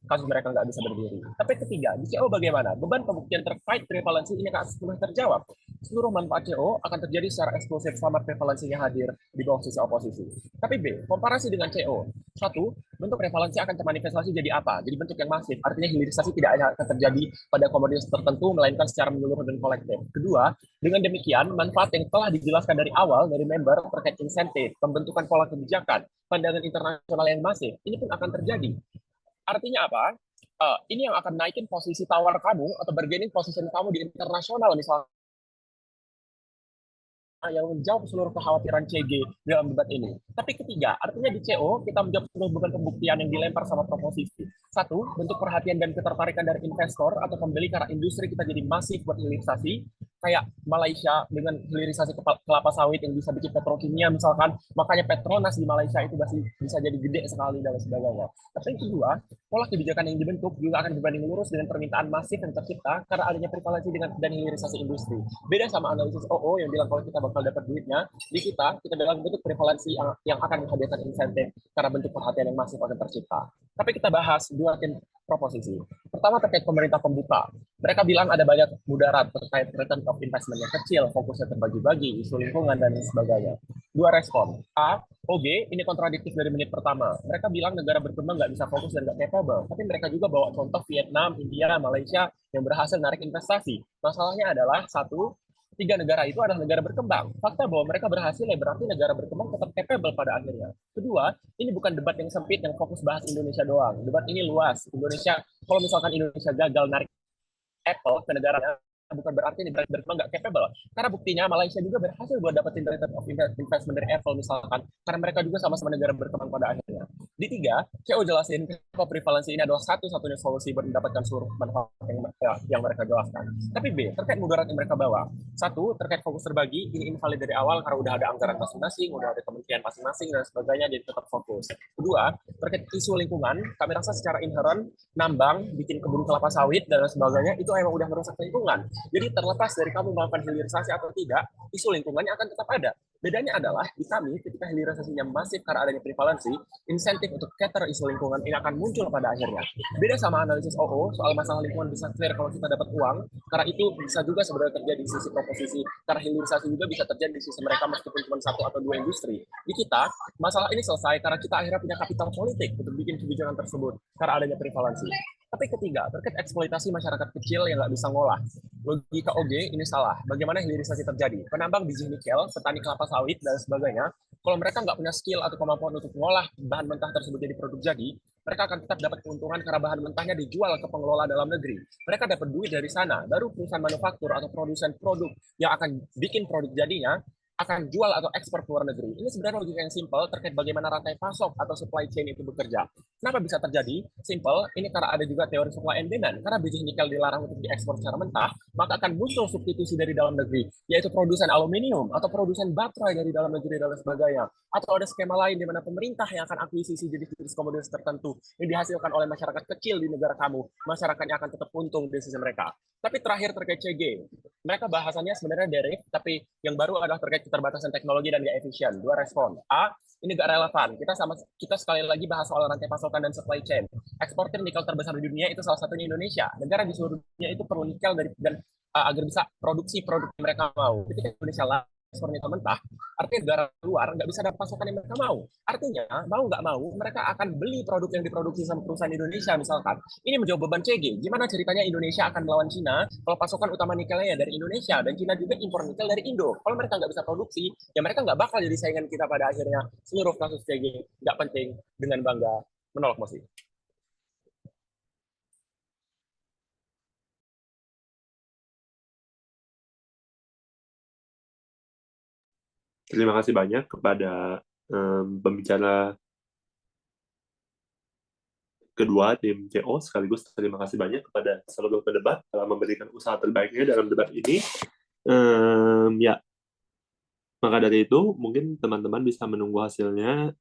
kasus mereka nggak bisa berdiri. Tapi ketiga, di CO bagaimana? Beban pembuktian terkait prevalensi ini akan sepenuhnya terjawab. Seluruh manfaat CO akan terjadi secara eksklusif selama prevalensinya hadir di bawah sisi oposisi. Tapi B, komparasi dengan CO. 1, bentuk prevalensi akan termanifestasi jadi apa? Jadi bentuk yang masif, artinya hilirisasi tidak hanya akan terjadi pada komoditas tertentu, melainkan secara menyeluruh dan kolektif. Kedua, dengan demikian, manfaat yang telah dijelaskan dari awal dari member terkait insentif, pembentukan pola kebijakan, pandangan internasional yang masif, ini pun akan terjadi. Artinya apa? Ini yang akan naikin posisi tawar kamu atau bargaining position kamu di internasional misalnya, yang menjawab seluruh kekhawatiran CG dalam debat ini. Tapi ketiga, artinya di CO kita menjawab seluruh beban pembuktian yang dilempar sama proposisi. 1, bentuk perhatian dan ketertarikan dari investor atau pembeli karena industri kita jadi masif buat hilirisasi, kayak Malaysia dengan hilirisasi kelapa sawit yang bisa bikin petrokimia misalkan, makanya Petronas di Malaysia itu masih bisa jadi gede sekali dan sebagainya. Tapi yang kedua, pola kebijakan yang dibentuk juga akan berbanding lurus dengan permintaan masif yang tercipta karena adanya prevalensi dan hilirisasi industri. Beda sama analisis OO yang bilang kalau kita bakal dapat duitnya, di kita dalam bentuk prevalensi yang akan menghadirkan insentif karena bentuk perhatian yang masif akan tercipta. Tapi kita bahas 2 tim proposisi. Pertama terkait pemerintah pembuka. Mereka bilang ada banyak mudarat terkait return of investment yang kecil, fokusnya terbagi-bagi, isu lingkungan, dan sebagainya. 2 respon. A, OG, ini kontradiktif dari menit pertama. Mereka bilang negara berkembang nggak bisa fokus dan nggak capable. Tapi mereka juga bawa contoh Vietnam, India, Malaysia yang berhasil narik investasi. Masalahnya adalah 1, 3 negara itu adalah negara berkembang. Fakta bahwa mereka berhasil ya berarti negara berkembang tetap capable pada akhirnya. Kedua, ini bukan debat yang sempit yang fokus bahas Indonesia doang. Debat ini luas. Indonesia, kalau misalkan Indonesia gagal narik Apple ke negaranya, bukan berarti negara berkembang nggak capable. Karena buktinya Malaysia juga berhasil buat dapetin return of investment dari Apple misalkan. Karena mereka juga sama-sama negara berkembang pada akhirnya. Di 3, CO jelasin kenapa prevalensi ini adalah satu-satunya solusi buat mendapatkan seluruh manfaat yang mereka jelaskan. Tapi B, terkait mudarat yang mereka bawa. 1, terkait fokus terbagi, ini invalid dari awal karena udah ada anggaran masing-masing, udah ada kementerian masing-masing, dan sebagainya, jadi tetap fokus. Kedua, terkait isu lingkungan, kami rasa secara inherent, nambang, bikin kebun kelapa sawit, dan sebagainya, itu emang udah merusak lingkungan. Jadi terlepas dari kamu melakukan hilirisasi atau tidak, isu lingkungannya akan tetap ada. Bedanya adalah di kami ketika hilirisasinya masif karena adanya prevalensi, insentif untuk cater isu lingkungan ini akan muncul pada akhirnya. Beda sama analisis OO, soal masalah lingkungan bisa clear kalau kita dapat uang, karena itu bisa juga sebenarnya terjadi di sisi proposisi, karena hilirisasi juga bisa terjadi di sisi mereka meskipun cuma 1 atau 2 industri. Di kita, masalah ini selesai karena kita akhirnya punya kapital politik untuk bikin kebijakan tersebut, karena adanya prevalensi. Tapi ketiga, terkait eksploitasi masyarakat kecil yang nggak bisa ngolah. Logika OG ini salah. Bagaimana hilirisasi terjadi? Penambang biji nikel, petani kelapa sawit, dan sebagainya, kalau mereka nggak punya skill atau kemampuan untuk mengolah bahan mentah tersebut jadi produk jadi, mereka akan tetap dapat keuntungan karena bahan mentahnya dijual ke pengelola dalam negeri. Mereka dapat duit dari sana, baru perusahaan manufaktur atau produsen produk yang akan bikin produk jadinya akan jual atau ekspor ke luar negeri. Ini sebenarnya logika yang simpel terkait bagaimana rantai pasok atau supply chain itu bekerja. Kenapa bisa terjadi? Simple, ini karena ada juga teori supply and demand. Karena biji nikel dilarang untuk diekspor secara mentah, maka akan muncul substitusi dari dalam negeri, yaitu produsen aluminium atau produsen baterai dari dalam negeri dan sebagainya. Atau ada skema lain di mana pemerintah yang akan akuisisi jenis komoditas tertentu yang dihasilkan oleh masyarakat kecil di negara kamu. Masyarakatnya akan tetap untung di sisi mereka. Tapi terakhir terkait CG, mereka bahasannya sebenarnya deriv, tapi yang baru adalah terkait keterbatasan teknologi dan gak efisien. 2 respon. A, ini gak relevan. Kita sekali lagi bahas soal rantai pasokan dan supply chain. Eksportir nikel terbesar di dunia itu salah satunya Indonesia. Negara di seluruh dunia itu perlu nikel dan agar bisa produksi produk yang mereka mau. Ketika Indonesia ekspor nikel mentah, artinya negara luar nggak bisa dapat pasokan yang mereka mau. Artinya, mau nggak mau, mereka akan beli produk yang diproduksi sama perusahaan Indonesia misalkan. Ini menjawab beban CG. Gimana ceritanya Indonesia akan melawan Cina kalau pasokan utama nikelnya dari Indonesia, dan Cina juga impor nikel dari Indo. Kalau mereka nggak bisa produksi, ya mereka nggak bakal jadi saingan kita pada akhirnya. Seluruh kasus CG nggak penting, dengan bangga menolak mosi. Terima kasih banyak kepada pembicara kedua tim CO, sekaligus terima kasih banyak kepada seluruh pendebat telah memberikan usaha terbaiknya dalam debat ini. Ya, maka dari itu mungkin teman-teman bisa menunggu hasilnya